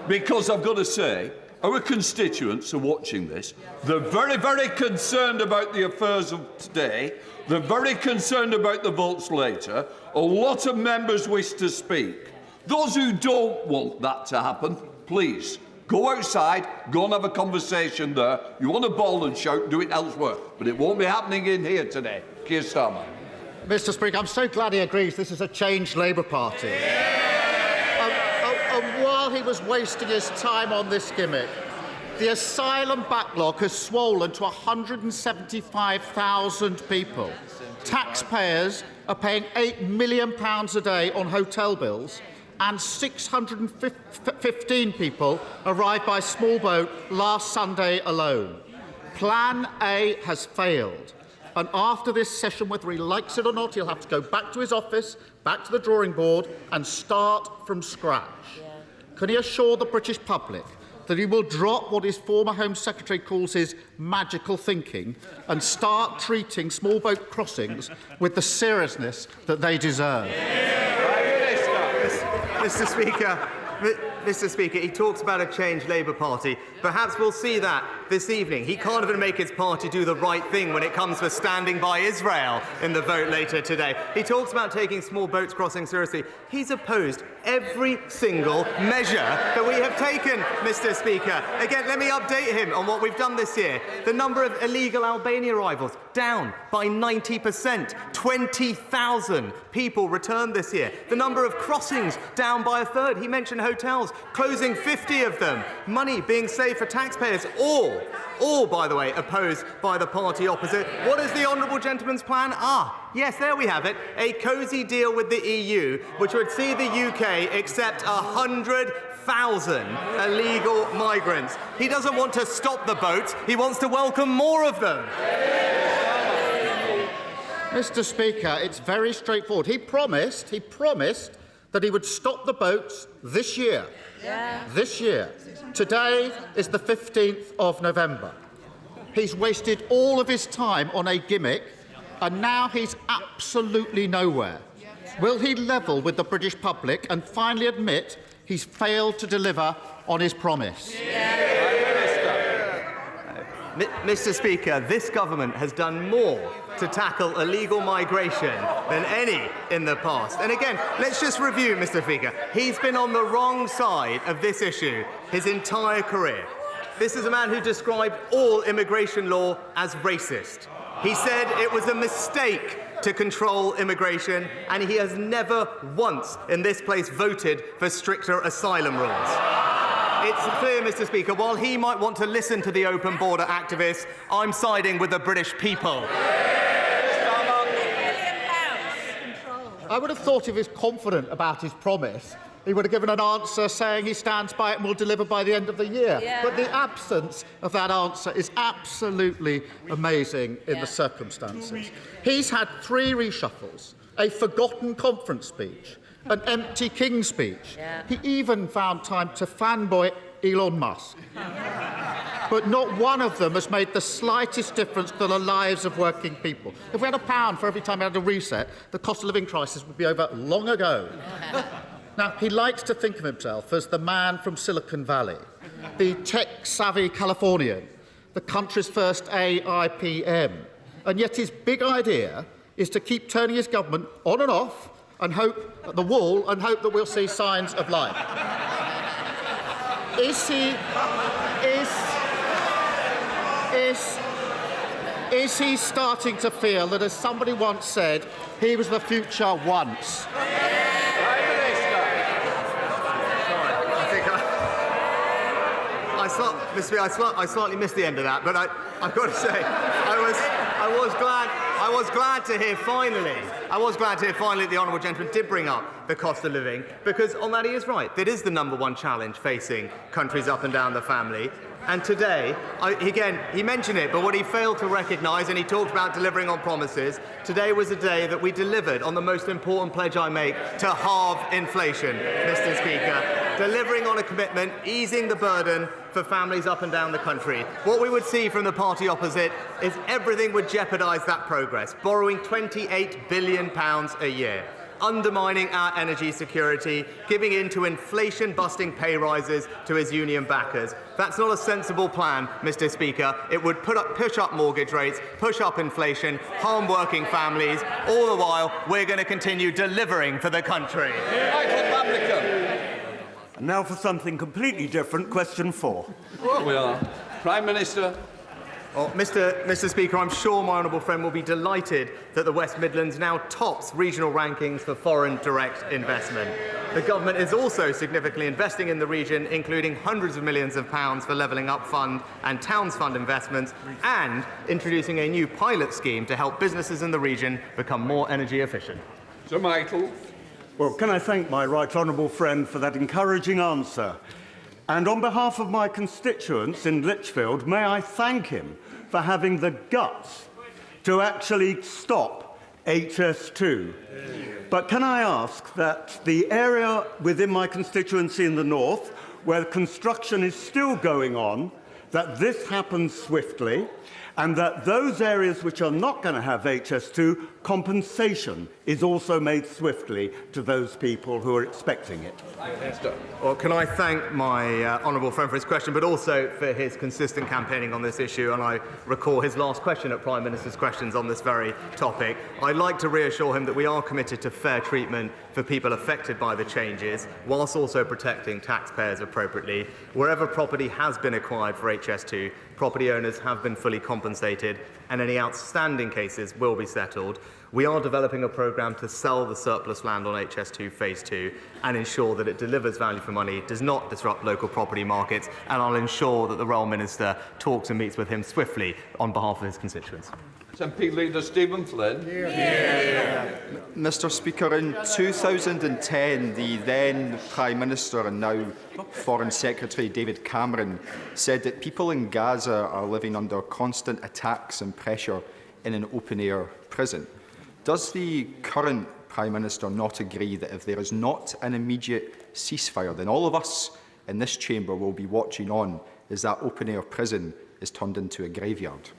Because I've got to say, Our constituents are watching this. They're very, very concerned about the affairs of today. They're very concerned about the votes later. A lot of members wish to speak. Those who don't want that to happen, please, go outside, go and have a conversation there. You want to bawl and shout, do it elsewhere. But it won't be happening in here today. Keir Starmer. Mr. Speaker, I'm so glad he agrees this is a changed Labour Party. And while he was wasting his time on this gimmick, the asylum backlog has swollen to 175,000 people. Taxpayers are paying £8 million a day on hotel bills, and 615 people arrived by small boat last Sunday alone. Plan A has failed. And after this session, whether he likes it or not, he'll have to go back to his office, back to the drawing board, and start from scratch. Can he assure the British public that he will drop what his former Home Secretary calls his magical thinking and start treating small boat crossings with the seriousness that they deserve? Mr. Speaker, he talks about a changed Labour Party. Perhaps we'll see that this evening. He can't even make his party do the right thing when it comes to standing by Israel in the vote later today. He talks about taking small boats crossing seriously. He's opposed every single measure that we have taken, Mr. Speaker. Again, let me update him on what we've done this year. The number of illegal Albania arrivals down by 90%. 20,000 people returned this year. The number of crossings down by a third. He mentioned hotels, closing 50 of them. Money being saved for taxpayers. All, by the way, opposed by the party opposite. What is the honourable gentleman's plan? Yes, there we have it. A cosy deal with the EU, which would see the UK accept 100,000 illegal migrants. He doesn't want to stop the boats. He wants to welcome more of them. Mr. Speaker, it's very straightforward. He promised that he would stop the boats this year. This year. Today is the 15th of November. He's wasted all of his time on a gimmick, and now he's absolutely nowhere. Will he level with the British public and finally admit he's failed to deliver on his promise? Mr. Speaker, this government has done more to tackle illegal migration than any in the past. And again, let's just review, Mr. Speaker. He's been on the wrong side of this issue his entire career. This is a man who described all immigration law as racist. He said it was a mistake to control immigration, and he has never once in this place voted for stricter asylum rules. It's clear, Mr. Speaker, while he might want to listen to the open border activists, I'm siding with the British people. I would have thought if he was confident about his promise, he would have given an answer saying he stands by it and will deliver by the end of the year. But the absence of that answer is absolutely amazing in the circumstances. He's had 3 reshuffles, a forgotten conference speech, an empty King speech. He even found time to fanboy Elon Musk. But not one of them has made the slightest difference to the lives of working people. If we had £1 for every time we had a reset, the cost of living crisis would be over long ago. Now, he likes to think of himself as the man from Silicon Valley, the tech-savvy Californian, the country's first AI PM. And yet his big idea is to keep turning his government on and off and hope at the wall and hope that we'll see signs of life. Is he starting to feel that, as somebody once said, he was the future once? I slightly missed the end of that, but I've got to say, I was glad to hear finally that the honourable gentleman did bring up the cost of living, because on that he is right. That is the #1 challenge facing countries up and down the family. And today, again, he mentioned it, but what he failed to recognise, and he talked about delivering on promises, today was a day that we delivered on the most important pledge I make to halve inflation, Mr. Speaker. Delivering on a commitment, easing the burden for families up and down the country. What we would see from the party opposite is everything would jeopardise that progress, borrowing £28 billion a year. undermining our energy security, giving in to inflation-busting pay rises to his union backers. That's not a sensible plan, Mr. Speaker. It would push up mortgage rates, push up inflation, harm working families. All the while, we're going to continue delivering for the country. And now for something completely different, question 4. We are. Prime Minister. Well, Mr. Speaker, I'm sure my honourable friend will be delighted that the West Midlands now tops regional rankings for foreign direct investment. The government is also significantly investing in the region, including hundreds of millions of pounds for Levelling Up Fund and Towns Fund investments, and introducing a new pilot scheme to help businesses in the region become more energy efficient. Sir Michael. Well, can I thank my right honourable friend for that encouraging answer? And on behalf of my constituents in Lichfield, may I thank him for having the guts to actually stop HS2. But can I ask that the area within my constituency in the north, where construction is still going on, that this happens swiftly, and that those areas which are not going to have HS2, compensation is also made swiftly to those people who are expecting it. Well, can I thank my honourable friend for his question, but also for his consistent campaigning on this issue, and I recall his last question at Prime Minister's Questions on this very topic. I'd like to reassure him that we are committed to fair treatment for people affected by the changes, whilst also protecting taxpayers appropriately. Wherever property has been acquired for HS2, property owners have been fully compensated, and any outstanding cases will be settled. We are developing a programme to sell the surplus land on HS2 Phase 2 and ensure that it delivers value for money, does not disrupt local property markets, and I'll ensure that the Rail Minister talks and meets with him swiftly on behalf of his constituents. MP Leader Stephen Flynn. Mr. Speaker, in 2010, the then Prime Minister and now Foreign Secretary David Cameron said that people in Gaza are living under constant attacks and pressure in an open-air prison. Does the current Prime Minister not agree that if there is not an immediate ceasefire, then all of us in this chamber will be watching on as that open-air prison is turned into a graveyard?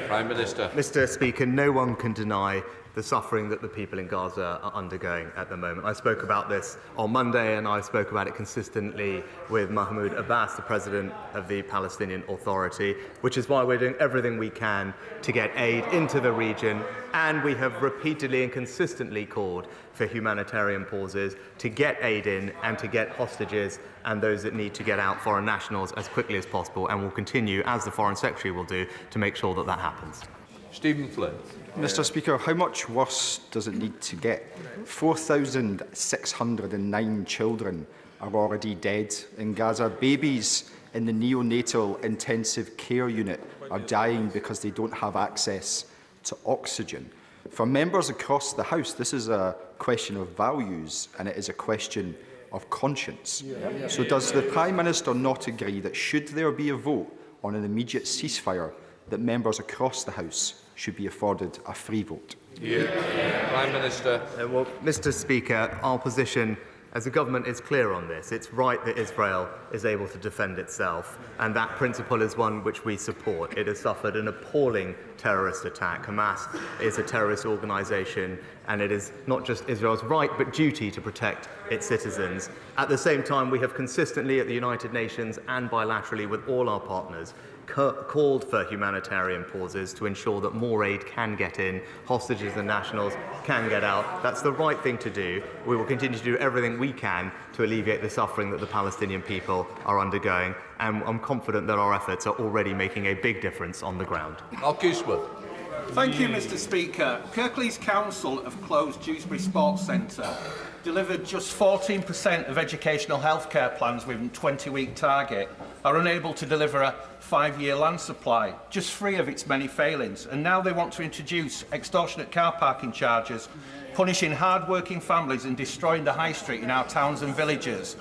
Prime Minister. Mr. Speaker, no one can deny the suffering that the people in Gaza are undergoing at the moment. I spoke about this on Monday, and I spoke about it consistently with Mahmoud Abbas, the President of the Palestinian Authority, which is why we're doing everything we can to get aid into the region, and we have repeatedly and consistently called for humanitarian pauses to get aid in and to get hostages and those that need to get out, foreign nationals, as quickly as possible, and will continue, as the Foreign Secretary will do, to make sure that that happens. Stephen Flynn. Mr. Speaker, how much worse does it need to get? 4,609 children are already dead in Gaza. Babies in the neonatal intensive care unit are dying because they don't have access to oxygen. For members across the House, this is a question of values, and it is a question of conscience. So does the Prime Minister not agree that should there be a vote on an immediate ceasefire, that members across the House should be afforded a free vote? Prime Minister. Well, Mr. Speaker, our position as a government is clear on this. It's right that Israel is able to defend itself, and that principle is one which we support. It has suffered an appalling terrorist attack. Hamas is a terrorist organisation, and it is not just Israel's right but duty to protect its citizens. At the same time, we have consistently at the United Nations and bilaterally with all our partners called for humanitarian pauses to ensure that more aid can get in, hostages and nationals can get out. That's the right thing to do. We will continue to do everything we can to alleviate the suffering that the Palestinian people are undergoing, and I'm confident that our efforts are already making a big difference on the ground. Thank you, Mr. Speaker. Kirklees Council have closed Dewsbury Sports Centre, delivered just 14% of educational healthcare plans with a 20-week target, are unable to deliver a 5-year land supply, just 3 of its many failings, and now they want to introduce extortionate car parking charges, punishing hard-working families and destroying the high street in our towns and villages.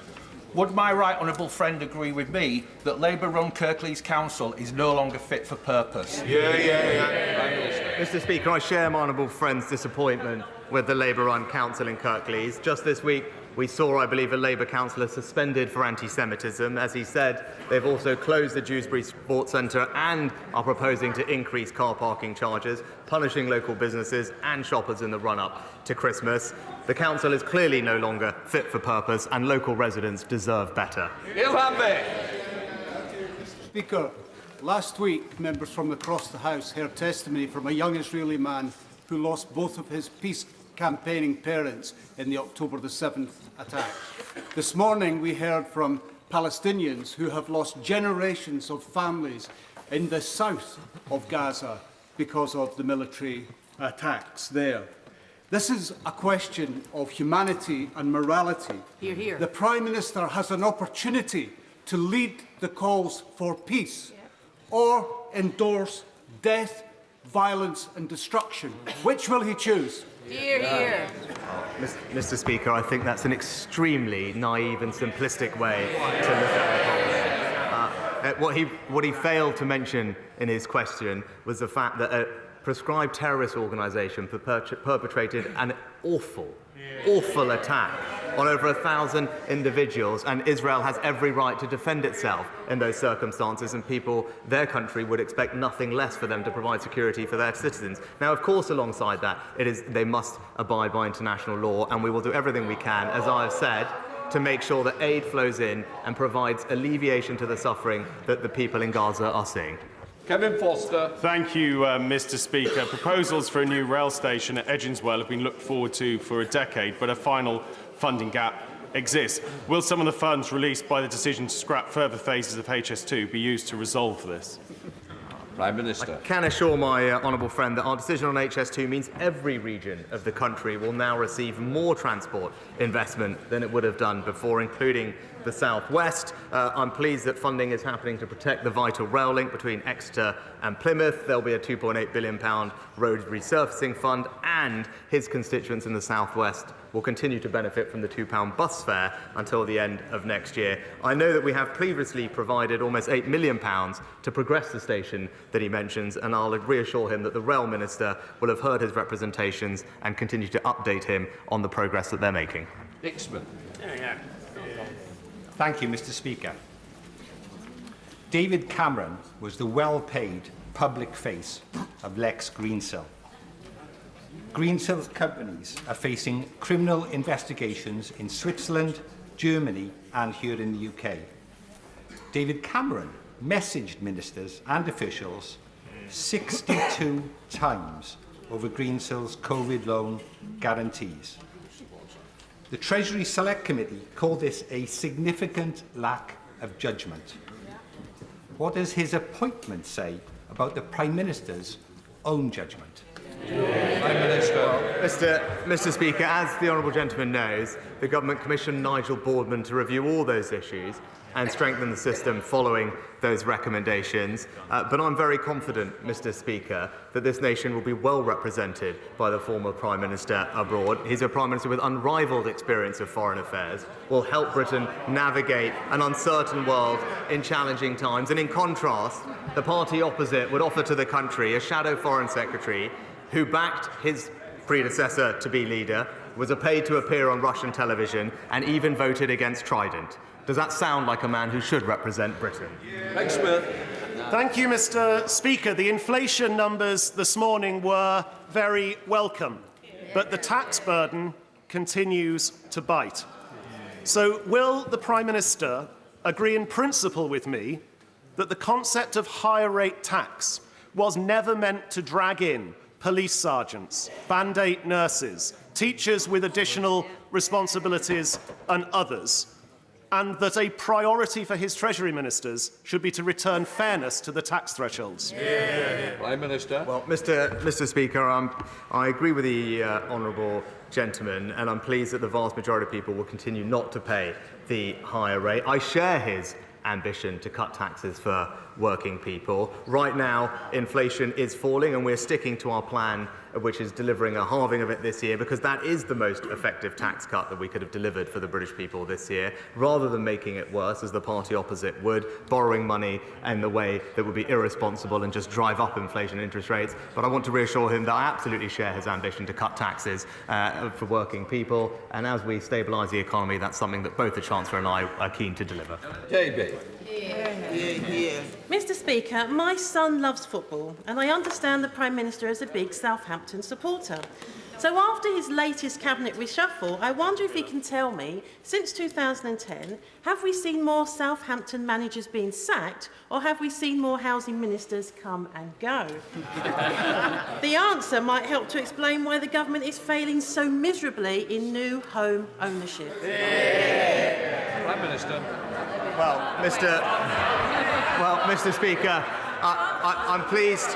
Would my right honourable friend agree with me that Labour-run Kirklees Council is no longer fit for purpose? Prime Minister. Mr. Speaker, I share my honourable friend's disappointment with the Labour-run council in Kirklees. Just this week, we saw, I believe, a Labour councillor suspended for anti-Semitism. As he said, they've also closed the Dewsbury Sports Centre and are proposing to increase car parking charges, punishing local businesses and shoppers in the run-up to Christmas. The council is clearly no longer fit for purpose, and local residents deserve better. Speaker, last week, members from across the House heard testimony from a young Israeli man who lost both of his peace campaigning parents in the October the 7th attack. This morning we heard from Palestinians who have lost generations of families in the south of Gaza because of the military attacks there. This is a question of humanity and morality. Hear, hear. The Prime Minister has an opportunity to lead the calls for peace or endorse death, violence and destruction. Which will he choose? Hear, hear. Mr. Speaker, I think that's an extremely naive and simplistic way to look at the whole. What he failed to mention in his question was the fact that a proscribed terrorist organisation perpetrated an awful attack on over 1,000 individuals, and Israel has every right to defend itself in those circumstances, and people, their country, would expect nothing less for them to provide security for their citizens. Now, of course, alongside that, they must abide by international law, and we will do everything we can, as I have said, to make sure that aid flows in and provides alleviation to the suffering that the people in Gaza are seeing. Kevin Foster. Thank you, Mr. Speaker. Proposals for a new rail station at Edginswell have been looked forward to for a decade, but a final funding gap exists. Will some of the funds released by the decision to scrap further phases of HS2 be used to resolve this? Prime Minister. I can assure my honourable friend that our decision on HS2 means every region of the country will now receive more transport investment than it would have done before, including the South West. I'm pleased that funding is happening to protect the vital rail link between Exeter and Plymouth. There'll be a £2.8 billion road resurfacing fund, and his constituents in the South West will continue to benefit from the £2 bus fare until the end of next year. I know that we have previously provided almost £8 million to progress the station that he mentions, and I'll reassure him that the Rail Minister will have heard his representations and continue to update him on the progress that they're making. Dixman. Thank you, Mr. Speaker. David Cameron was the well-paid public face of Lex Greensill. Greensill's companies are facing criminal investigations in Switzerland, Germany and here in the UK. David Cameron messaged ministers and officials 62 times over Greensill's COVID loan guarantees. The Treasury Select Committee called this a significant lack of judgment. What does his appointment say about the Prime Minister's own judgment? Prime Minister. Mr. Speaker, as the honourable gentleman knows, the government commissioned Nigel Boardman to review all those issues and strengthen the system following those recommendations. But I'm very confident, Mr. Speaker, that this nation will be well represented by the former Prime Minister abroad. He's a Prime Minister with unrivalled experience of foreign affairs, will help Britain navigate an uncertain world in challenging times. And in contrast, the party opposite would offer to the country a shadow Foreign Secretary who backed his predecessor to be leader, was paid to appear on Russian television, and even voted against Trident. Does that sound like a man who should represent Britain? Thank you, Mr. Speaker. The inflation numbers this morning were very welcome, but the tax burden continues to bite. So will the Prime Minister agree in principle with me that the concept of higher rate tax was never meant to drag in police sergeants, Band-Aid nurses, teachers with additional responsibilities and others, and that a priority for his Treasury ministers should be to return fairness to the tax thresholds? Prime Minister. Well, Mr. Speaker, I agree with the honourable gentleman, and I'm pleased that the vast majority of people will continue not to pay the higher rate. I share his ambition to cut taxes for working people. Right now, inflation is falling, and we're sticking to our plan, which is delivering a halving of it this year, because that is the most effective tax cut that we could have delivered for the British people this year, rather than making it worse, as the party opposite would, borrowing money in the way that would be irresponsible and just drive up inflation and interest rates. But I want to reassure him that I absolutely share his ambition to cut taxes for working people, and as we stabilise the economy, that's something that both the Chancellor and I are keen to deliver. David. Mr. Speaker, my son loves football, and I understand the Prime Minister is a big Southampton supporter. So after his latest cabinet reshuffle, I wonder if he can tell me, since 2010, have we seen more Southampton managers being sacked, or have we seen more housing ministers come and go? The answer might help to explain why the government is failing so miserably in new home ownership. Prime Minister. Well, Mr. Speaker, I'm pleased.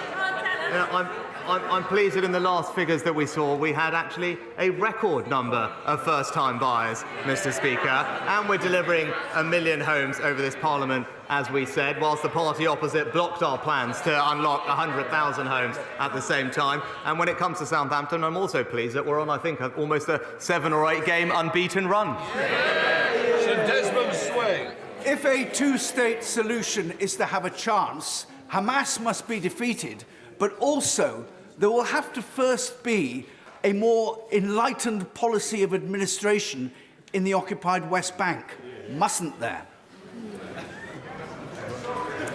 I'm pleased that in the last figures that we saw, we had actually a record number of first-time buyers, Mr. Speaker, and we're delivering 1 million homes over this Parliament, as we said, whilst the party opposite blocked our plans to unlock 100,000 homes at the same time. And when it comes to Southampton, I'm also pleased that we're on, I think, almost a 7 or 8 game unbeaten run. Sir Desmond Swing. If a two-state solution is to have a chance, Hamas must be defeated, but also there will have to first be a more enlightened policy of administration in the occupied West Bank, mustn't there?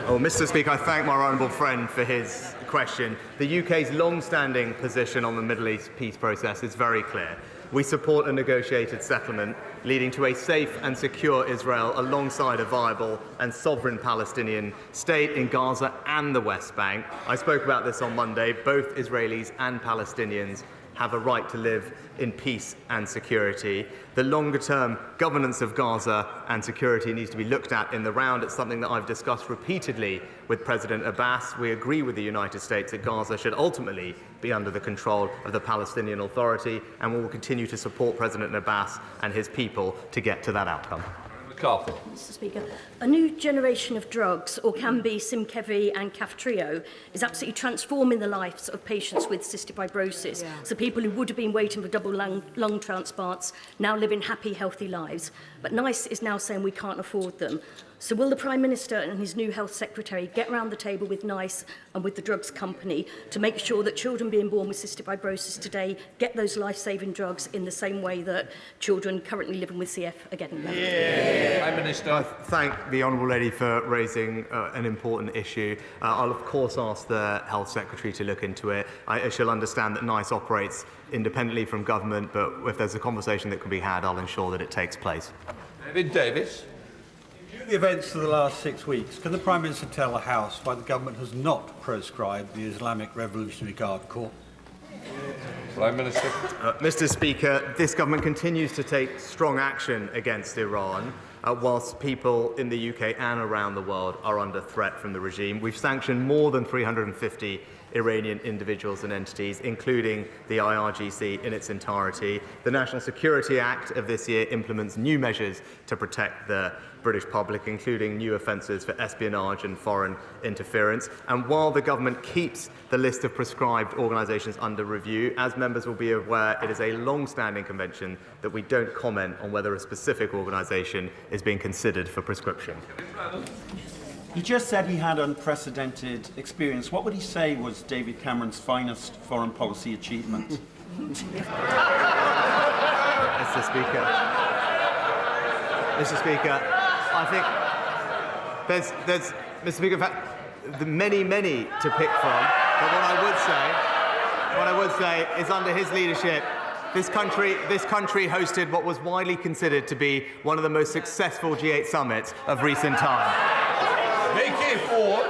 Oh, Mr. Speaker, I thank my honourable friend for his question. The UK's long-standing position on the Middle East peace process is very clear. We support a negotiated settlement leading to a safe and secure Israel alongside a viable and sovereign Palestinian state in Gaza and the West Bank. I spoke about this on Monday. Both Israelis and Palestinians have a right to live in peace and security. The longer-term governance of Gaza and security needs to be looked at in the round. It's something that I've discussed repeatedly with President Abbas. We agree with the United States that Gaza should ultimately be under the control of the Palestinian Authority, and we will continue to support President Abbas and his people to get to that outcome. McCarthy. Mr. Speaker, a new generation of drugs, or can be Simkevi and Kaftrio, is absolutely transforming the lives of patients with cystic fibrosis. So people who would have been waiting for double lung transplants now living happy, healthy lives. But NICE is now saying we can't afford them. So will the Prime Minister and his new Health Secretary get round the table with NICE and with the drugs company to make sure that children being born with cystic fibrosis today get those life-saving drugs in the same way that children currently living with CF are getting them? Prime Minister. I thank the Honourable Lady for raising an important issue. I'll of course ask the Health Secretary to look into it. She'll understand that NICE operates independently from government, but if there's a conversation that can be had, I'll ensure that it takes place. David Davis. The events of the last 6 weeks, can the Prime Minister tell the House why the government has not proscribed the Islamic Revolutionary Guard Corps? Prime Minister. Mr. Speaker, this government continues to take strong action against Iran, whilst people in the UK and around the world are under threat from the regime. We've sanctioned more than 350 Iranian individuals and entities, including the IRGC in its entirety. The National Security Act of this year implements new measures to protect the British public, including new offences for espionage and foreign interference. And while the government keeps the list of prescribed organisations under review, as members will be aware, it is a long-standing convention that we don't comment on whether a specific organisation is being considered for prescription. He just said he had unprecedented experience. What would he say was David Cameron's finest foreign policy achievement? Mr. Speaker, I think there's Mr. Speaker, in fact, many to pick from. But what I would say is, under his leadership, this country hosted what was widely considered to be one of the most successful G8 summits of recent times. Vicki Ford.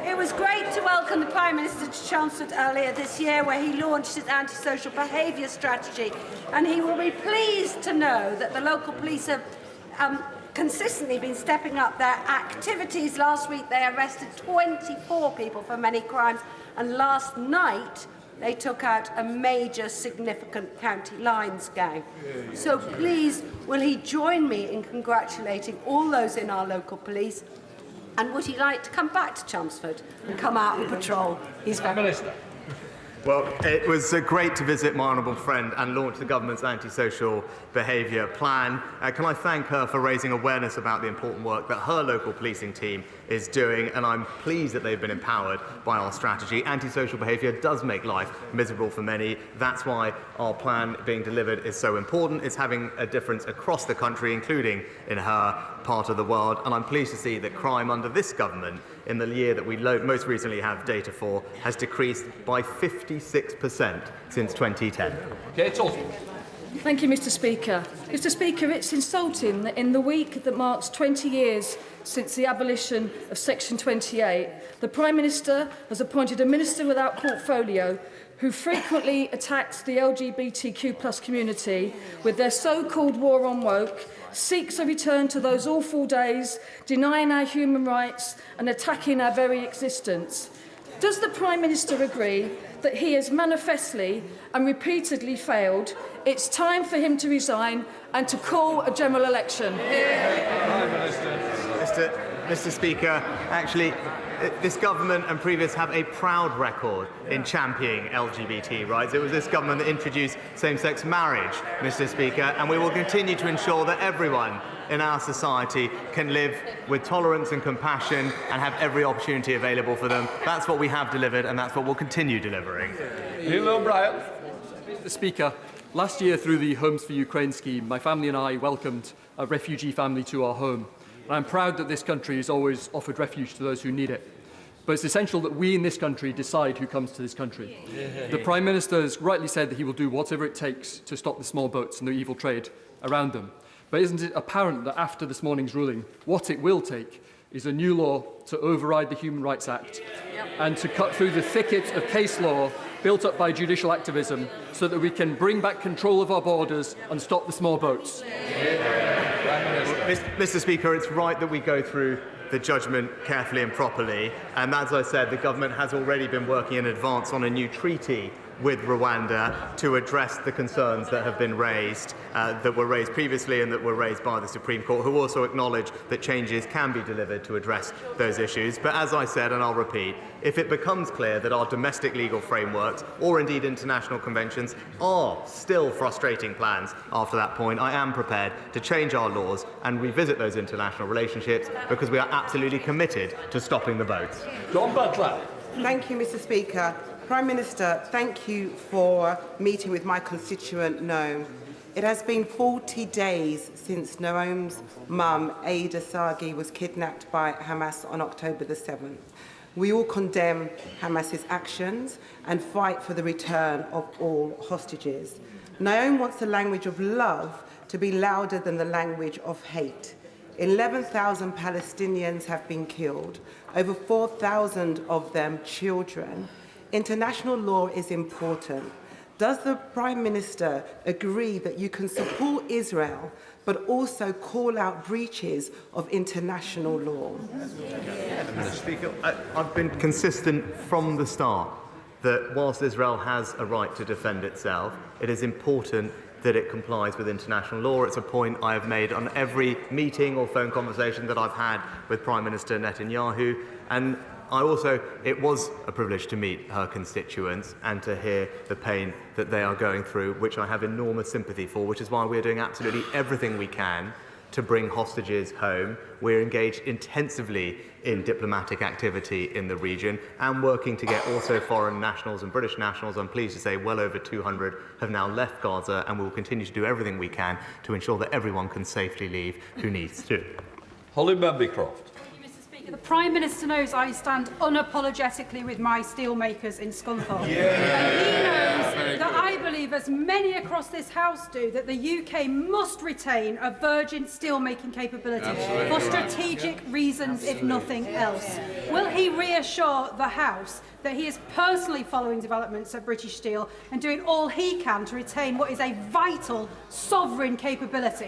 It was great to welcome the Prime Minister to Chelmsford earlier this year, where he launched his antisocial behaviour strategy, and he will be pleased to know that the local police have consistently been stepping up their activities. Last week they arrested 24 people for many crimes, and last night they took out a major significant county lines gang. So please, will he join me in congratulating all those in our local police And would he like to come back to Chelmsford and come out and patrol his Minister. Well, it was great to visit my honourable friend and launch the government's antisocial behaviour plan. Can I thank her for raising awareness about the important work that her local policing team is doing, and I'm pleased that they've been empowered by our strategy. Antisocial behaviour does make life miserable for many. That's why our plan being delivered is so important. It's having a difference across the country, including in her part of the world, and I'm pleased to see that crime under this government, in the year that we most recently have data for, has decreased by 56% since 2010. Okay, it's all. Thank you, Mr. Speaker. Mr. Speaker, it's insulting that in the week that marks 20 years since the abolition of Section 28, the Prime Minister has appointed a minister without portfolio who frequently attacks the LGBTQ+ community with their so-called war on woke, seeks a return to those awful days, denying our human rights and attacking our very existence. Does the Prime Minister agree that he has manifestly and repeatedly failed? It's time for him to resign and to call a general election. Mr. Speaker, actually, this government and previous have a proud record in championing LGBT rights. It was this government that introduced same-sex marriage, Mr. Speaker, and we will continue to ensure that everyone in our society can live with tolerance and compassion and have every opportunity available for them. That's what we have delivered, and that's what we'll continue delivering. Hello, Brian. Mr. Speaker, last year through the Homes for Ukraine scheme, my family and I welcomed a refugee family to our home. And I'm proud that this country has always offered refuge to those who need it. But it's essential that we in this country decide who comes to this country. The Prime Minister has rightly said that he will do whatever it takes to stop the small boats and the evil trade around them. But isn't it apparent that after this morning's ruling, what it will take is a new law to override the Human Rights Act and to cut through the thicket of case law built up by judicial activism so that we can bring back control of our borders and stop the small boats? Mr. Speaker, it's right that we go through the judgment carefully and properly, and as I said, the government has already been working in advance on a new treaty with Rwanda to address the concerns that have been raised, that were raised previously and that were raised by the Supreme Court, who also acknowledge that changes can be delivered to address those issues. But as I said, and I'll repeat, if it becomes clear that our domestic legal frameworks, or indeed international conventions, are still frustrating plans after that point, I am prepared to change our laws and revisit those international relationships, because we are absolutely committed to stopping the boats. John Butler. Thank you, Mr. Speaker. Prime Minister, thank you for meeting with my constituent Noam. It has been 40 days since Noam's mum, Ada Sagi, was kidnapped by Hamas on October the 7th. We all condemn Hamas's actions and fight for the return of all hostages. Noam wants the language of love to be louder than the language of hate. 11,000 Palestinians have been killed, over 4,000 of them children. International law is important. Does the Prime Minister agree that you can support Israel but also call out breaches of international law? Mr. Speaker, I've been consistent from the start that whilst Israel has a right to defend itself, it is important that it complies with international law. It's a point I have made on every meeting or phone conversation that I've had with Prime Minister Netanyahu, and it was a privilege to meet her constituents and to hear the pain that they are going through, which I have enormous sympathy for, which is why we're doing absolutely everything we can to bring hostages home. We're engaged intensively in diplomatic activity in the region and working to get also foreign nationals and British nationals. I'm pleased to say well over 200 have now left Gaza, and we will continue to do everything we can to ensure that everyone can safely leave who needs to. Holly Babycroft. The Prime Minister knows I stand unapologetically with my steelmakers in Scunthorpe. And he knows that I believe, as many across this House do, that the UK must retain a virgin steelmaking capability for strategic reasons, if nothing else. Will he reassure the House that he is personally following developments at British Steel and doing all he can to retain what is a vital sovereign capability?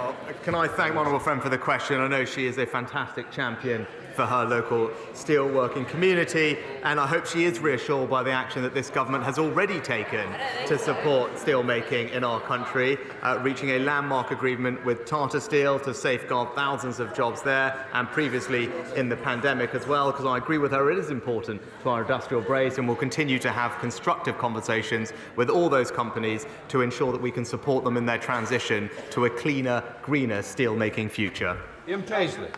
Well, can I thank my honourable friend for the question? I know she is a fantastic champion for her local steelworking community, and I hope she is reassured by the action that this government has already taken to support steelmaking in our country, reaching a landmark agreement with Tata Steel to safeguard thousands of jobs there, and previously in the pandemic as well, because I agree with her, it is important to our industrial base, and we'll continue to have constructive conversations with all those companies to ensure that we can support them in their transition to a cleaner, greener steelmaking future. Ian Paisley.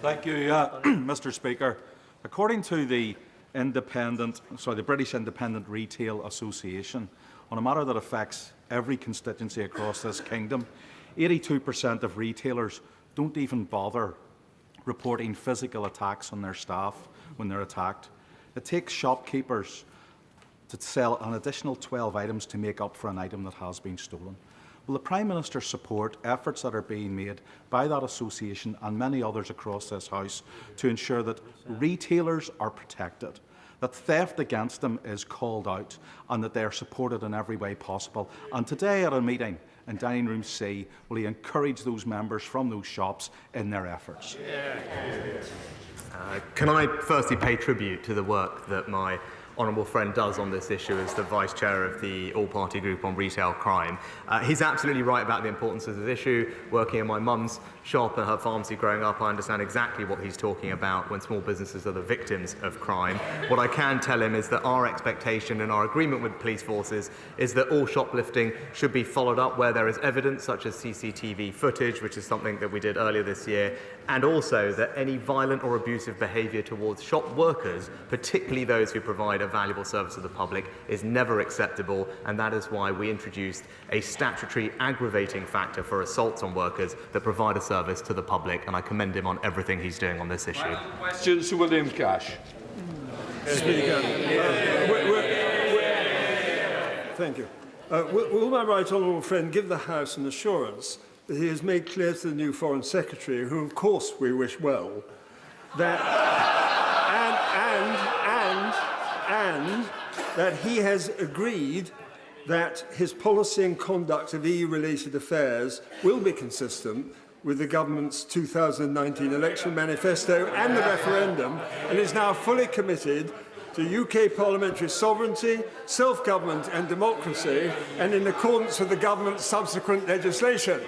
Thank you, Mr. Speaker. According to the British Independent Retail Association, on a matter that affects every constituency across this kingdom, 82% of retailers don't even bother reporting physical attacks on their staff when they're attacked. It takes shopkeepers to sell an additional 12 items to make up for an item that has been stolen. Will the Prime Minister support efforts that are being made by that association and many others across this House to ensure that retailers are protected, that theft against them is called out, and that they are supported in every way possible? And today at a meeting in Dining Room C, will he encourage those members from those shops in their efforts? Can I firstly pay tribute to the work that my honourable friend does on this issue as the Vice Chair of the All-Party Group on Retail Crime. He's absolutely right about the importance of this issue. Working in my mum's shop and her pharmacy growing up, I understand exactly what he's talking about when small businesses are the victims of crime. What I can tell him is that our expectation and our agreement with police forces is that all shoplifting should be followed up where there is evidence, such as CCTV footage, which is something that we did earlier this year, and also that any violent or abusive behaviour towards shop workers, particularly those who provide a valuable service to the public, is never acceptable, and that is why we introduced a statutory aggravating factor for assaults on workers that provide a service to the public, and I commend him on everything he's doing on this issue. Questions to William Cash. Speaker. Thank you. Will my right honourable friend give the House an assurance that he has made clear to the new Foreign Secretary, who of course we wish well, that and that he has agreed that his policy and conduct of EU-related affairs will be consistent with the government's 2019 election manifesto and the referendum, and is now fully committed to UK parliamentary sovereignty, self-government and democracy, and in accordance with the government's subsequent legislation.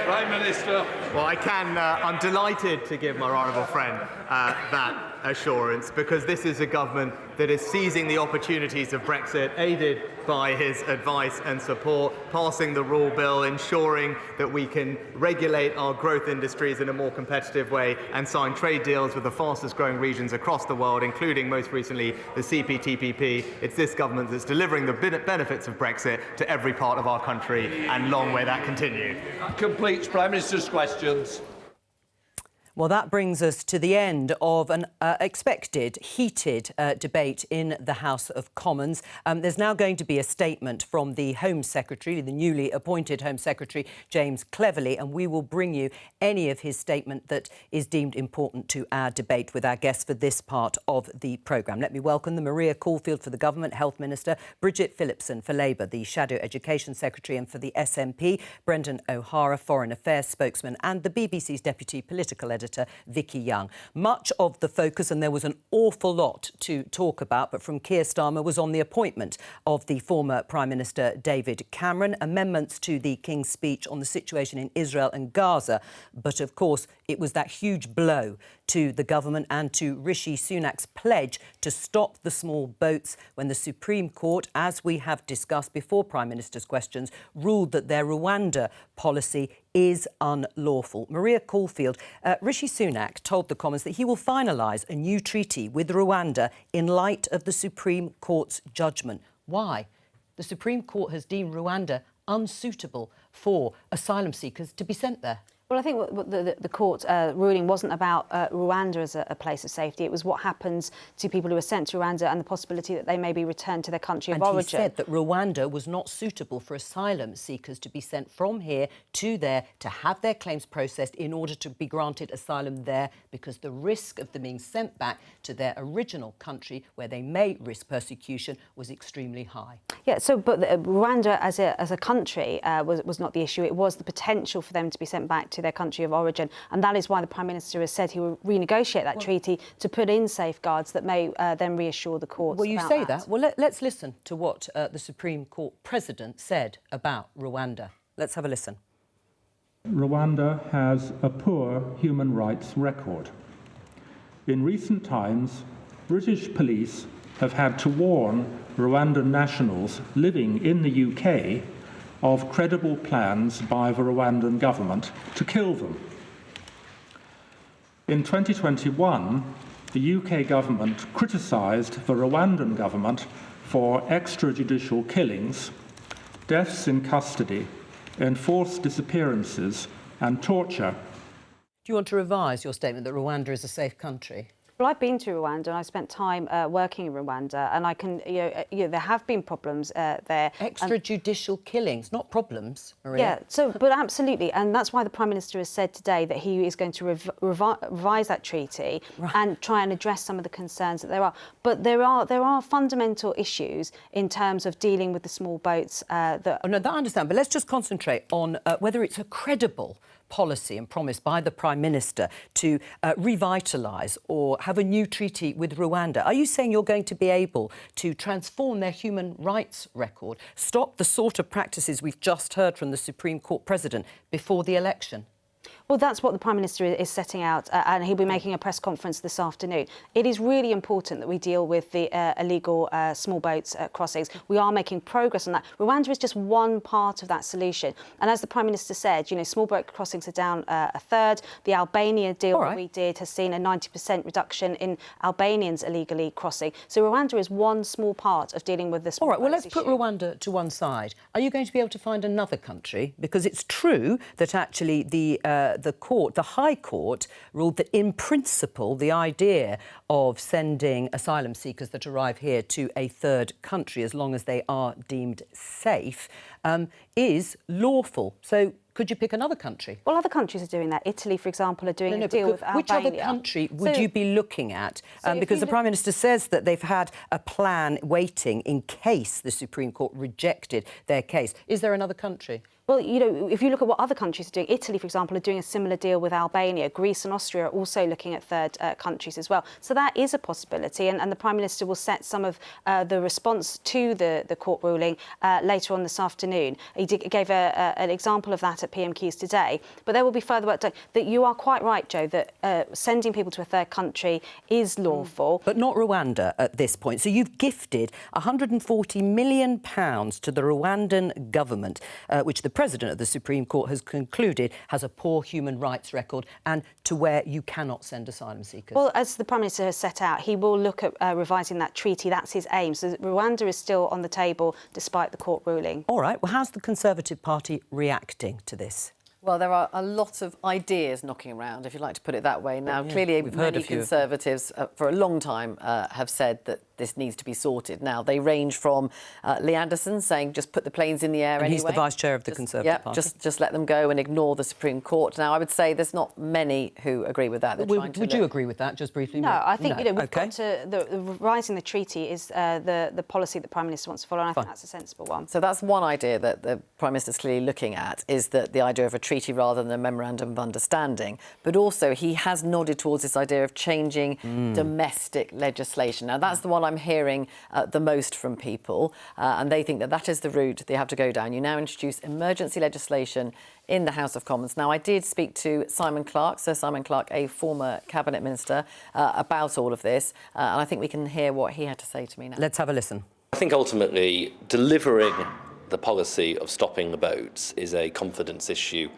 Prime Minister. Well, I'm delighted to give my honourable friend that assurance, because this is a government that is seizing the opportunities of Brexit, aided by his advice and support, passing the rule bill, ensuring that we can regulate our growth industries in a more competitive way and sign trade deals with the fastest growing regions across the world, including most recently the CPTPP. It's this government that's delivering the benefits of Brexit to every part of our country, and long may that continue. That completes Prime Minister's questions. Well, that brings us to the end of an expected heated debate in the House of Commons. There's now going to be a statement from the Home Secretary, the newly appointed Home Secretary, James Cleverly, and we will bring you any of his statement that is deemed important to our debate with our guests for this part of the programme. Let me welcome the Maria Caulfield for the Government Health Minister, Bridget Phillipson for Labour, the Shadow Education Secretary, and for the SNP, Brendan O'Hara, Foreign Affairs Spokesman, and the BBC's Deputy Political Editor, Vicki Young. Much of the focus, and there was an awful lot to talk about, but from Keir Starmer, was on the appointment of the former Prime Minister David Cameron, amendments to the King's speech on the situation in Israel and Gaza. But of course, it was that huge blow to the government and to Rishi Sunak's pledge to stop the small boats when the Supreme Court, as we have discussed before Prime Minister's questions, ruled that their Rwanda policy is unlawful. Maria Caulfield, Rishi Sunak told the Commons that he will finalise a new treaty with Rwanda in light of the Supreme Court's judgment. Why? The Supreme Court has deemed Rwanda unsuitable for asylum seekers to be sent there. Well, I think what the court ruling wasn't about Rwanda as a place of safety. It was what happens to people who are sent to Rwanda and the possibility that they may be returned to their country of origin. And he said that Rwanda was not suitable for asylum seekers to be sent from here to there to have their claims processed in order to be granted asylum there, because the risk of them being sent back to their original country where they may risk persecution was extremely high. Yeah, but Rwanda as a country was not the issue. It was the potential for them to be sent back to their country of origin, and that is why the Prime Minister has said he will renegotiate that treaty to put in safeguards that may then reassure the courts. Well, you say that. Well, let's listen to what the Supreme Court President said about Rwanda. Let's have a listen. Rwanda has a poor human rights record. In recent times, British police have had to warn Rwandan nationals living in the UK of credible plans by the Rwandan government to kill them. In 2021, the UK government criticised the Rwandan government for extrajudicial killings, deaths in custody, enforced disappearances and torture. Do you want to revise your statement that Rwanda is a safe country? Well, I've been to Rwanda and I spent time working in Rwanda, and I can, there have been problems there. Extrajudicial killings, not problems, Maria. Yeah, but absolutely, and that's why the Prime Minister has said today that he is going to revise that treaty and try and address some of the concerns that there are. But there are fundamental issues in terms of dealing with the small boats that... Oh, no, that I understand, but let's just concentrate on whether it's a credible policy and promise by the Prime Minister to revitalise or have a new treaty with Rwanda. Are you saying you're going to be able to transform their human rights record, stop the sort of practices we've just heard from the Supreme Court President before the election? Well, that's what the Prime Minister is setting out, and he'll be making a press conference this afternoon. It is really important that we deal with the illegal small boats crossings. We are making progress on that. Rwanda is just one part of that solution. And as the Prime Minister said, small boat crossings are down a third. The Albania deal that we did has seen a 90% reduction in Albanians illegally crossing. So Rwanda is one small part of dealing with this. All right, well, let's put Rwanda to one side. Are you going to be able to find another country? Because it's true that actually the High Court ruled that, in principle, the idea of sending asylum seekers that arrive here to a third country, as long as they are deemed safe, is lawful. So could you pick another country? Well, other countries are doing that. Italy, for example, are doing a deal with Albania. Which other country would you be looking at? Because the Prime Minister says that they've had a plan waiting in case the Supreme Court rejected their case. Is there another country? Well, if you look at what other countries are doing, Italy, for example, are doing a similar deal with Albania. Greece and Austria are also looking at third countries as well. So that is a possibility, and the Prime Minister will set some of the response to the court ruling later on this afternoon. He gave an example of that at PMQs today, but there will be further work done. That you are quite right, Jo, that sending people to a third country is lawful. But not Rwanda at this point. So you've gifted £140 million to the Rwandan government, which the President of the Supreme Court has concluded has a poor human rights record, and to where you cannot send asylum seekers. Well, as the Prime Minister has set out, he will look at revising that treaty. That's his aim. So Rwanda is still on the table despite the court ruling. All right. Well, how's the Conservative Party reacting to this? Well, there are a lot of ideas knocking around, if you like to put it that way. Now, clearly, many Conservatives for a long time have said that this needs to be sorted. Now, they range from Lee Anderson saying just put the planes in the air anyway. He's the Vice Chair of the Conservative Party. Just let them go and ignore the Supreme Court. Now, I would say there's not many who agree with that. Would you agree with that, just briefly? No, I think we've got to... revising the treaty is the policy that the Prime Minister wants to follow, and I think that's a sensible one. So that's one idea that the Prime Minister is clearly looking at, is that the idea of a treaty rather than a memorandum of understanding. But also, he has nodded towards this idea of changing domestic legislation. Now, that's the one I'm hearing the most from people, and they think that that is the route they have to go down. You now introduce emergency legislation in the House of Commons. Now, I did speak to Simon Clarke, Sir Simon Clarke, a former Cabinet Minister, about all of this, and I think we can hear what he had to say to me now. Let's have a listen. I think ultimately delivering the policy of stopping the boats is a confidence issue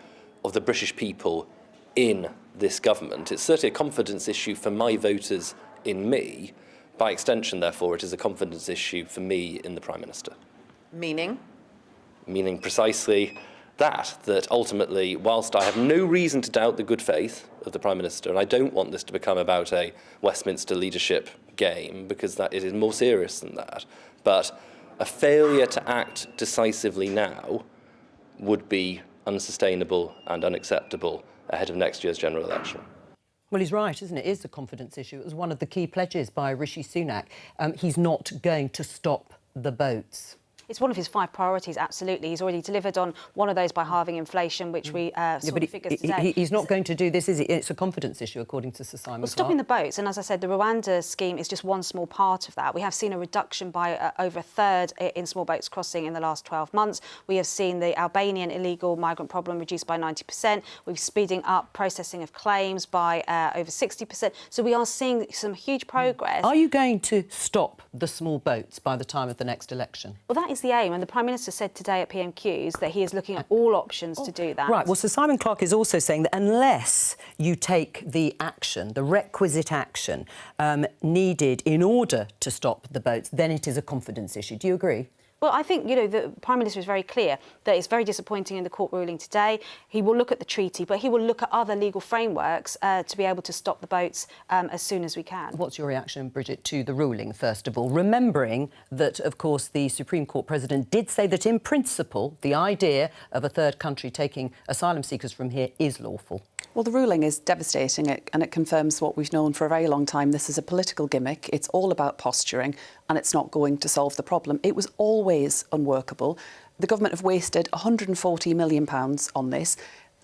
of the British people in this government. It's certainly a confidence issue for my voters in me. By extension, therefore, it is a confidence issue for me in the Prime Minister. Meaning? Meaning precisely that ultimately, whilst I have no reason to doubt the good faith of the Prime Minister, and I don't want this to become about a Westminster leadership game, because that it is more serious than that, but a failure to act decisively now would be unsustainable and unacceptable ahead of next year's general election. Well, he's right, isn't it? It is a confidence issue. It was one of the key pledges by Rishi Sunak. He's not going to stop the boats. It's one of his 5 priorities, absolutely. He's already delivered on one of those by halving inflation, which we saw the figures today. He's not going to do this, is he? It's a confidence issue, according to Sir Simon Clarke. Stopping the boats, and as I said, the Rwanda scheme is just one small part of that. We have seen a reduction by over a third in small boats crossing in the last 12 months. We have seen the Albanian illegal migrant problem reduced by 90%. We're speeding up processing of claims by over 60%. So we are seeing some huge progress. Are you going to stop the small boats by the time of the next election? Well, that is the aim, and the Prime Minister said today at PMQs that he is looking at all options to do that. Right, well, Sir Simon Clarke is also saying that unless you take the action, the requisite action needed in order to stop the boats, then it is a confidence issue. Do you agree? Well, I think, the Prime Minister is very clear that it's very disappointing in the court ruling today. He will look at the treaty, but he will look at other legal frameworks to be able to stop the boats as soon as we can. What's your reaction, Bridget, to the ruling, first of all? Remembering that, of course, the Supreme Court President did say that, in principle, the idea of a third country taking asylum seekers from here is lawful. Well, the ruling is devastating and it confirms what we've known for a very long time. This is a political gimmick. It's all about posturing and it's not going to solve the problem. It was always unworkable. The government have wasted £140 million on this.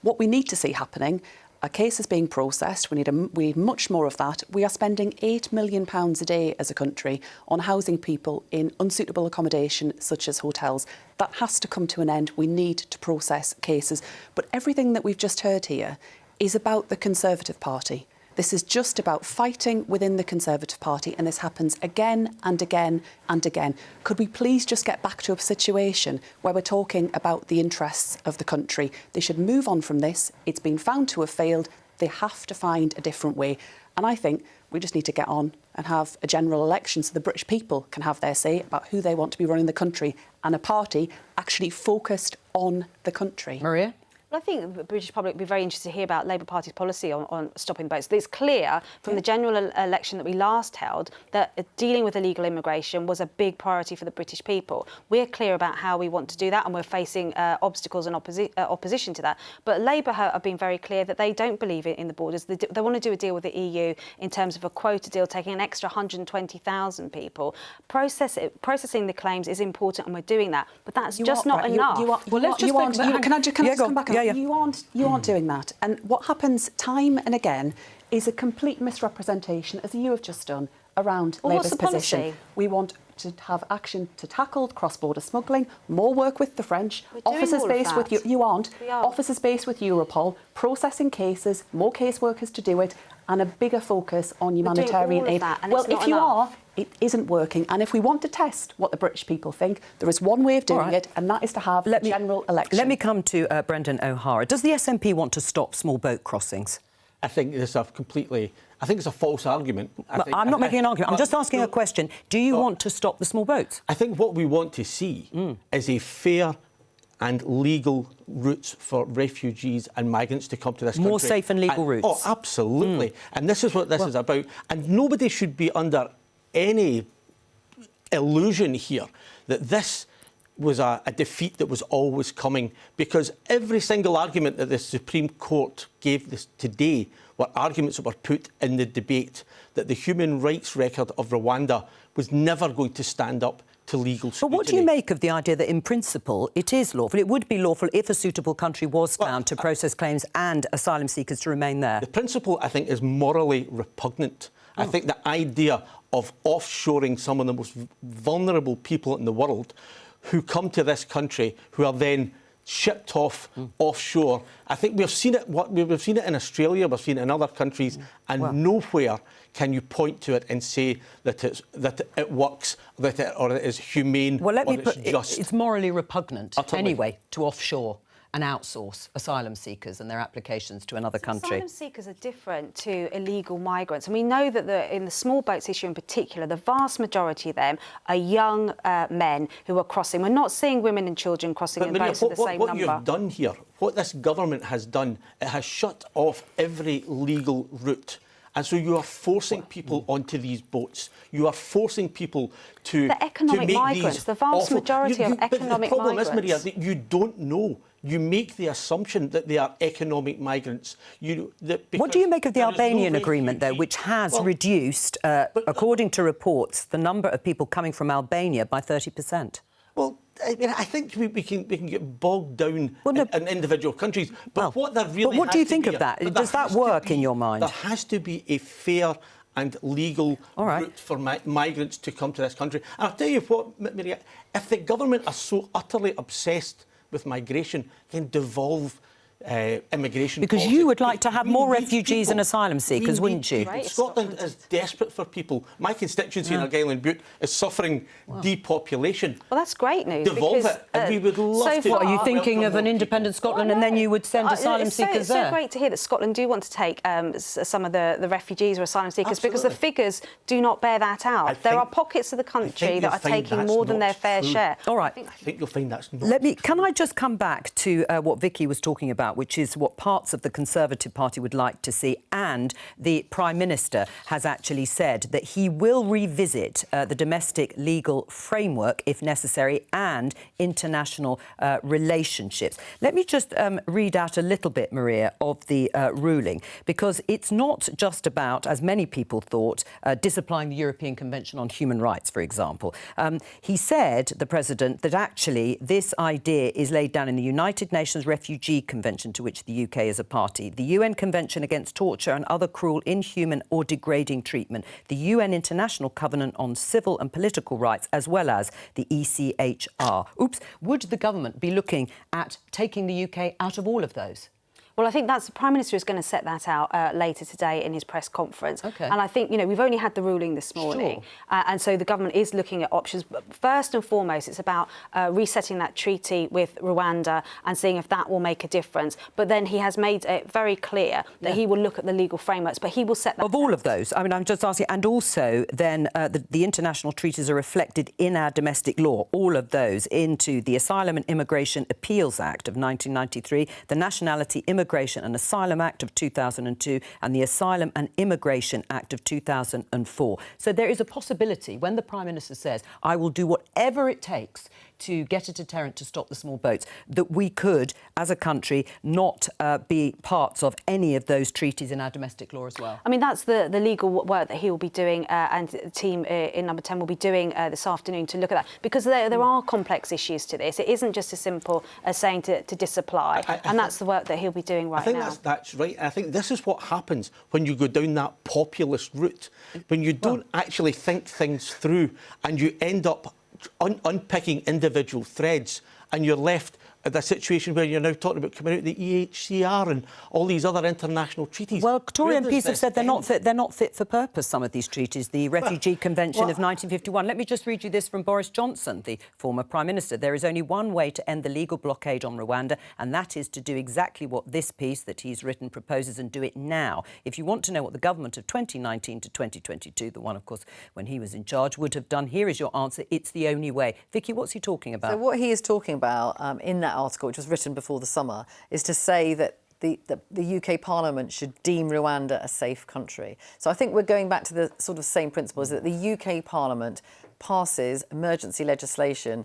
What we need to see happening, a case is being processed. We need much more of that. We are spending £8 million a day as a country on housing people in unsuitable accommodation, such as hotels. That has to come to an end. We need to process cases. But everything that we've just heard here is about the Conservative Party. This is just about fighting within the Conservative Party, and this happens again and again and again. Could we please just get back to a situation where we're talking about the interests of the country? They should move on from this. It's been found to have failed. They have to find a different way. And I think we just need to get on and have a general election so the British people can have their say about who they want to be running the country, and a party actually focused on the country. Maria? Well, I think the British public would be very interested to hear about Labour Party's policy on stopping boats. It's clear from the general election that we last held that dealing with illegal immigration was a big priority for the British people. We're clear about how we want to do that, and we're facing obstacles and opposition to that. But Labour have been very clear that they don't believe in the borders. They want to do a deal with the EU in terms of a quota deal, taking an extra 120,000 people. Processing the claims is important, and we're doing that. But that's just not enough. Can I just come back? You aren't doing that. And what happens time and again is a complete misrepresentation, as you have just done, around Labour's position. We want to have action to tackle cross-border smuggling, more work with the French, officers based with officers based with Europol, processing cases, more caseworkers to do it, and a bigger focus on humanitarian aid. Well, if you are, it isn't working. And if we want to test what the British people think, there is one way of doing it, and that is to have a general election. Let me come to Brendan O'Hara. Does the SNP want to stop small boat crossings? I think it's a false argument. I'm not making an argument. I'm just asking a question. Do you want to stop the small boats? I think what we want to see is a fair and legal routes for refugees and migrants to come to this country. More safe and legal routes. Oh, absolutely. And this is what this is about. And nobody should be under any illusion here that this was a defeat that was always coming, because every single argument that the Supreme Court gave this today were arguments that were put in the debate, that the human rights record of Rwanda was never going to stand up to legal scrutiny. But what do you make of the idea that, in principle, it is lawful? It would be lawful if a suitable country was found to process claims and asylum seekers to remain there. The principle, I think, is morally repugnant. I think the idea of offshoring some of the most vulnerable people in the world who come to this country, who are then shipped off offshore. I think we've seen it. We've seen it in Australia. We've seen it in other countries, and nowhere can you point to it and say that it works, or it is humane, or it's just. It's morally repugnant anyway to offshore and outsource asylum seekers and their applications to another country? Asylum seekers are different to illegal migrants. And we know that in the small boats issue in particular, the vast majority of them are young men who are crossing. We're not seeing women and children crossing in boats at the same number. What you've done here, what this government has done, it has shut off every legal route. And so you are forcing people onto these boats. You are forcing people to the economic migrants, the vast majority of economic migrants. The problem is, Maria, that you don't know. You make the assumption that they are economic migrants. What do you make of the Albanian agreement, though, which has reduced, according to reports, the number of people coming from Albania by 30%? Well, I think we can get bogged down in individual countries. But what do you think of that? Does that work in your mind? There has to be a fair and legal route for migrants to come to this country. And I'll tell you what, Maria, if the government are so utterly obsessed with migration, then devolve immigration because policy. you would like to have more refugees and asylum seekers, wouldn't you? Scotland is desperate for people. My constituency in Argyll Bute is suffering depopulation. Well, that's great news. Devolve it, and we would love to. Are you thinking of an independent Scotland and then you would send asylum seekers there? It's so great to hear that Scotland do want to take some of the refugees or asylum seekers because the figures do not bear that out. There are pockets of the country that are taking more than their fair share. All right. I think you'll find that's not Can I just come back to what Vicki was talking about, which is what parts of the Conservative Party would like to see, and the Prime Minister has actually said that he will revisit the domestic legal framework if necessary and international relationships. Let me just read out a little bit, Maria, of the ruling, because it's not just about, as many people thought, disapplying the European Convention on Human Rights, for example. He said, the President, that actually this idea is laid down in the United Nations Refugee Convention, to which the UK is a party, the UN Convention Against Torture and Other Cruel, Inhuman or Degrading Treatment, the UN International Covenant on Civil and Political Rights, as well as the ECHR. Would the government be looking at taking the UK out of all of those? Well, I think the Prime Minister is going to set that out later today in his press conference. Okay. And I think, we've only had the ruling this morning. Sure. And so the government is looking at options. But first and foremost, it's about resetting that treaty with Rwanda and seeing if that will make a difference. But then he has made it very clear that he will look at the legal frameworks, but he will set that of all of those. I mean, I'm just asking. And also, then, the international treaties are reflected in our domestic law, all of those, into the Asylum and Immigration Appeals Act of 1993, the Nationality, Immigration and Asylum Act of 2002 and the Asylum and Immigration Act of 2004. So there is a possibility, when the Prime Minister says, I will do whatever it takes to get a deterrent to stop the small boats, that we could, as a country, not be parts of any of those treaties in our domestic law as well. I mean, that's the legal work that he will be doing and the team in Number 10 will be doing this afternoon to look at that, because there are complex issues to this. It isn't just as simple as saying to disapply, and that's the work that he'll be doing right now. I think that's right. I think this is what happens when you go down that populist route, when you don't actually think things through and you end up unpicking individual threads, and you're left at the situation where you're now talking about coming out of the EHCR and all these other international treaties. Well, Tory MPs have said they're not fit for purpose, some of these treaties. The Refugee Convention of 1951. Let me just read you this from Boris Johnson, the former Prime Minister. There is only one way to end the legal blockade on Rwanda, and that is to do exactly what this piece that he's written proposes, and do it now. If you want to know what the government of 2019 to 2022, the one, of course, when he was in charge, would have done, here is your answer. It's the only way. Vicki, what's he talking about? So what he is talking about in that article, which was written before the summer, is to say that the UK Parliament should deem Rwanda a safe country. So I think we're going back to the sort of same principles, that the UK Parliament passes emergency legislation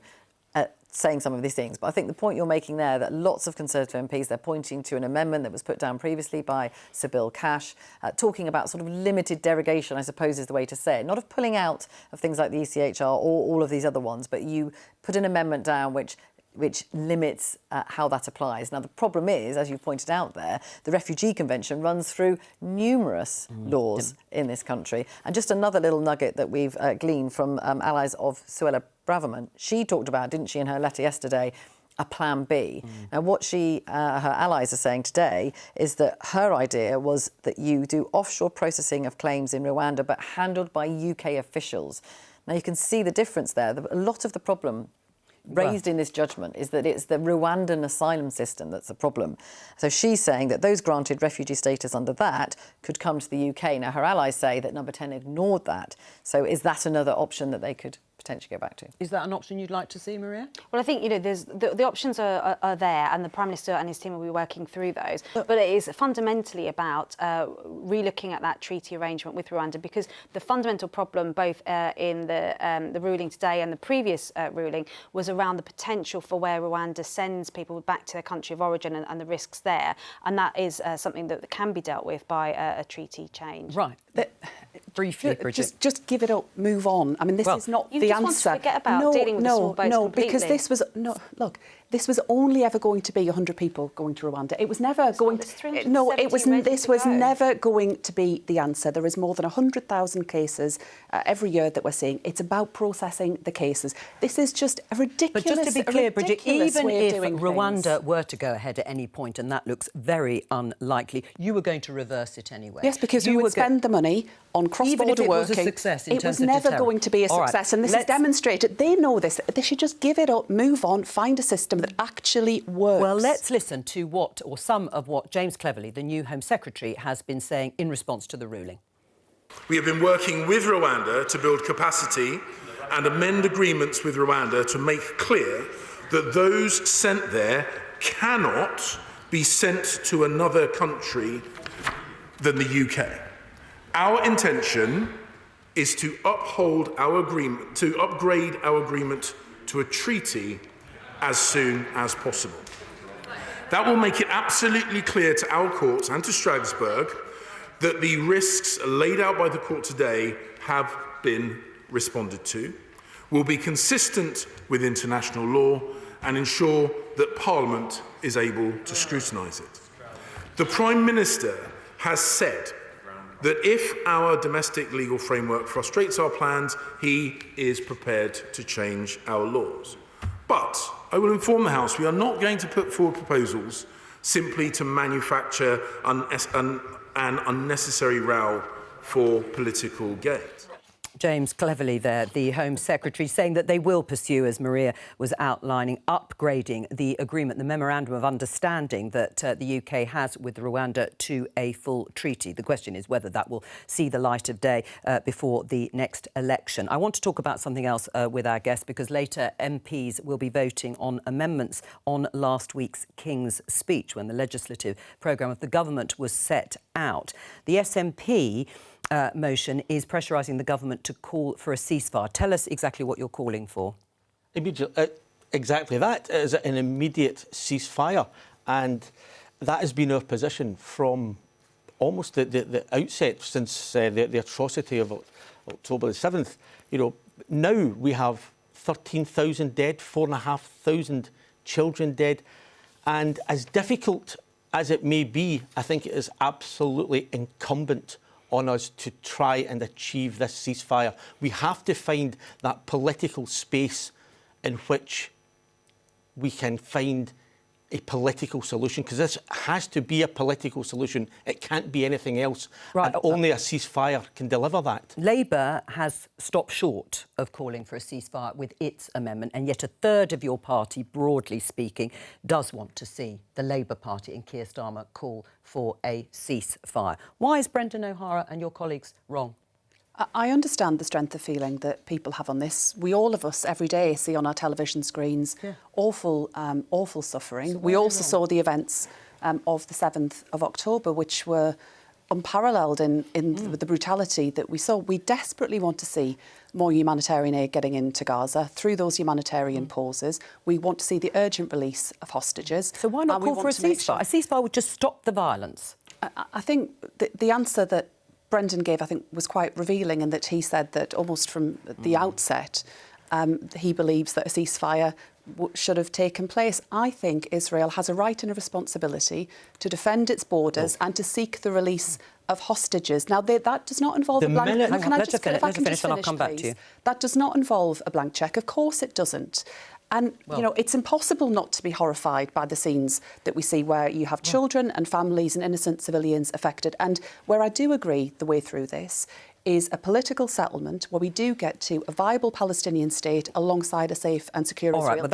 saying some of these things. But I think the point you're making there, that lots of Conservative MPs, they're pointing to an amendment that was put down previously by Sir Bill Cash, talking about sort of limited derogation, I suppose is the way to say it. Not of pulling out of things like the ECHR or all of these other ones, but you put an amendment down which limits how that applies. Now, the problem is, as you pointed out there, the Refugee Convention runs through numerous laws in this country. And just another little nugget that we've gleaned from allies of Suella Braverman, she talked about, didn't she, in her letter yesterday, a plan B. Now, what her allies are saying today is that her idea was that you do offshore processing of claims in Rwanda, but handled by UK officials. Now, you can see the difference there. A lot of the problem raised in this judgment is that it's the Rwandan asylum system that's a problem. So she's saying that those granted refugee status under that could come to the UK. Now, her allies say that Number 10 ignored that. So is that another option that they could potentially go back to? Is that an option you'd like to see, Maria? Well, I think, there's the options are there, and the Prime Minister and his team will be working through those. But it is fundamentally about re-looking at that treaty arrangement with Rwanda, because the fundamental problem, both in the ruling today and the previous ruling, was around the potential for where Rwanda sends people back to their country of origin and the risks there. And that is something that can be dealt with by a treaty change. Right. Briefly, Bridget. Just give it up, move on. I mean, this is not the answer. Want to forget about dealing with the small boats completely. Because this was this was only ever going to be 100 people going to Rwanda. It was never going to. No, it was. This was never going to be the answer. There is more than 100,000 cases every year that we're seeing. It's about processing the cases. This is just a ridiculous. But just to be clear, Bridget, even if Rwanda things. were to go ahead at any point, and that looks very unlikely, you were going to reverse it anyway. Yes, because you would spend the money on cross-border working. Was a success in it terms was of never deterrent. going to be a success, and this is demonstrated. They know this. They should just give it up, move on, find a system that actually works. Well, let's listen to some of what James Cleverly, the new Home Secretary, has been saying in response to the ruling. We have been working with Rwanda to build capacity and amend agreements with Rwanda to make clear that those sent there cannot be sent to another country than the UK. Our intention is to uphold our agreement, to upgrade our agreement to a treaty as soon as possible. That will make it absolutely clear to our courts and to Strasbourg that the risks laid out by the court today have been responded to, will be consistent with international law, and ensure that Parliament is able to scrutinise it. The Prime Minister has said that if our domestic legal framework frustrates our plans, he is prepared to change our laws. But I will inform the House we are not going to put forward proposals simply to manufacture an unnecessary row for political gain. James Cleverly there, the Home Secretary, saying that they will pursue, as Maria was outlining, upgrading the agreement, the Memorandum of Understanding that the UK has with Rwanda to a full treaty. The question is whether that will see the light of day before the next election. I want to talk about something else with our guest, because later MPs will be voting on amendments on last week's King's speech when the legislative programme of the government was set out. The SNP motion is pressurising the government to call for a ceasefire. Tell us exactly what you're calling for. Exactly that is an immediate ceasefire, and that has been our position from almost the outset since the atrocity of October the 7th. Now we have 13,000 dead, 4,500 children dead, and as difficult as it may be, I think it is absolutely incumbent on us to try and achieve this ceasefire. We have to find that political space in which we can find a political solution, because this has to be a political solution. It can't be anything else. Right. And only a ceasefire can deliver that. Labour has stopped short of calling for a ceasefire with its amendment, and yet a third of your party, broadly speaking, does want to see the Labour Party and Keir Starmer call for a ceasefire. Why is Brendan O'Hara and your colleagues wrong? I understand the strength of feeling that people have on this. All of us, every day, see on our television screens awful suffering. We also saw the events of the 7th of October, which were unparalleled in the brutality that we saw. We desperately want to see more humanitarian aid getting into Gaza through those humanitarian pauses. We want to see the urgent release of hostages. So why not call for a ceasefire? A ceasefire would just stop the violence. I think the answer that Brendan gave, I think, was quite revealing, in that he said that almost from the outset, he believes that a ceasefire should have taken place. I think Israel has a right and a responsibility to defend its borders and to seek the release of hostages. Now, that does not involve a blank check. Can I just finish, and I'll come back to you. That does not involve a blank check. Of course it doesn't. And, it's impossible not to be horrified by the scenes that we see where you have children and families and innocent civilians affected. And where I do agree the way through this is a political settlement where we do get to a viable Palestinian state alongside a safe and secure All right, Israel. but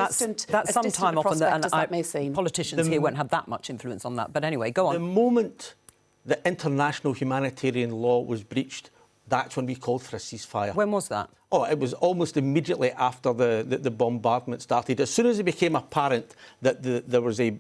that's some time off, and that may seem. Politicians here won't have that much influence on that. But anyway, go on. The moment the international humanitarian law was breached, that's when we called for a ceasefire. When was that? Oh, it was almost immediately after the bombardment started. As soon as it became apparent that there was a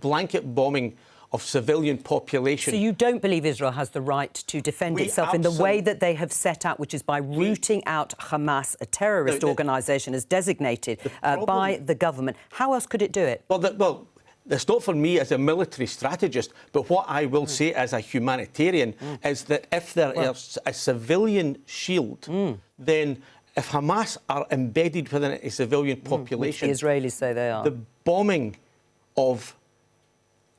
blanket bombing of civilian population. So you don't believe Israel has the right to defend itself in the way that they have set out, which is by rooting out Hamas, a terrorist organisation, as designated by the government. How else could it do it? Well, it's not for me as a military strategist, but what I will say as a humanitarian is that if there is a civilian shield, then if Hamas are embedded within a civilian population... Which the Israelis say they are. The bombing of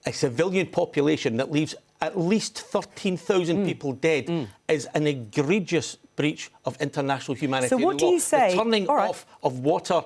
a civilian population that leaves at least 13,000 people dead is an egregious breach of international humanitarian law. So what do you say? The turning off of water,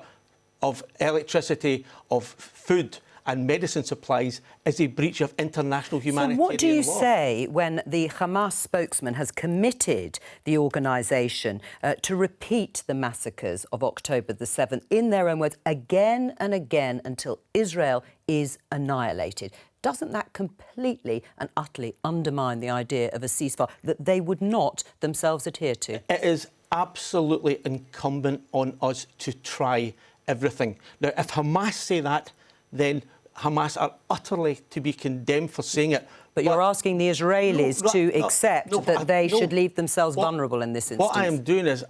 of electricity, of food and medicine supplies is a breach of international humanitarian law. So what do you say when the Hamas spokesman has committed the organisation to repeat the massacres of October the 7th, in their own words, again and again until Israel is annihilated? Doesn't that completely and utterly undermine the idea of a ceasefire that they would not themselves adhere to? It is absolutely incumbent on us to try everything. Now, if Hamas say that, then Hamas are utterly to be condemned for saying it. But you're asking the Israelis to accept that they should leave themselves vulnerable in this instance. What I am doing is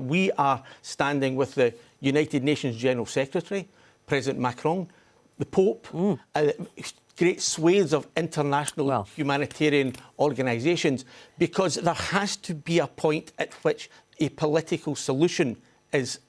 we are standing with the United Nations General Secretary, President Macron, the Pope, great swathes of international humanitarian organisations, because there has to be a point at which a political solution is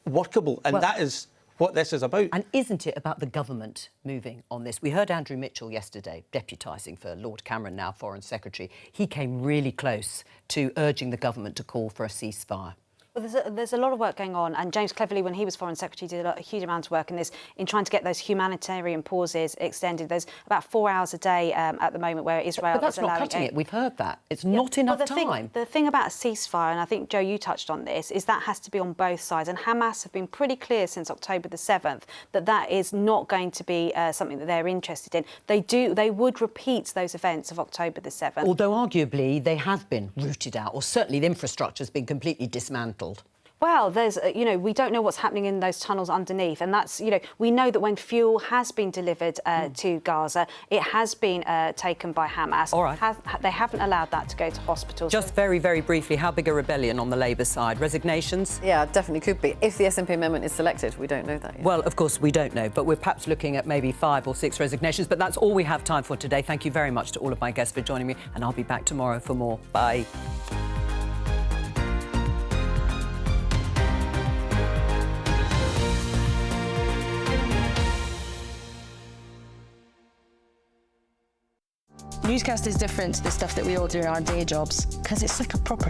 workable, and that is what this is about. And isn't it about the government moving on this? We heard Andrew Mitchell yesterday, deputising for Lord Cameron, now Foreign Secretary. He came really close to urging the government to call for a ceasefire. Well, there's a lot of work going on, and James Cleverly, when he was Foreign Secretary, did a huge amount of work in this, in trying to get those humanitarian pauses extended. There's about 4 hours a day at the moment where Israel But that's is not allowing cutting it. We've heard that. It's not enough time. The thing about a ceasefire, and I think, Jo, you touched on this, is that has to be on both sides. And Hamas have been pretty clear since October the 7th that that is not going to be something that they're interested in. They would repeat those events of October the 7th. Although arguably they have been rooted out, or certainly the infrastructure has been completely dismantled. Well, there's, we don't know what's happening in those tunnels underneath. And that's, we know that when fuel has been delivered to Gaza, it has been taken by Hamas. All right. They haven't allowed that to go to hospitals. Just very, very briefly, how big a rebellion on the Labour side? Resignations? Yeah, definitely could be. If the SNP amendment is selected, we don't know that yet. Well, of course, we don't know, but we're perhaps looking at maybe 5 or 6 resignations. But that's all we have time for today. Thank you very much to all of my guests for joining me, and I'll be back tomorrow for more. Bye. Newscast is different to the stuff that we all do in our day jobs because it's like a proper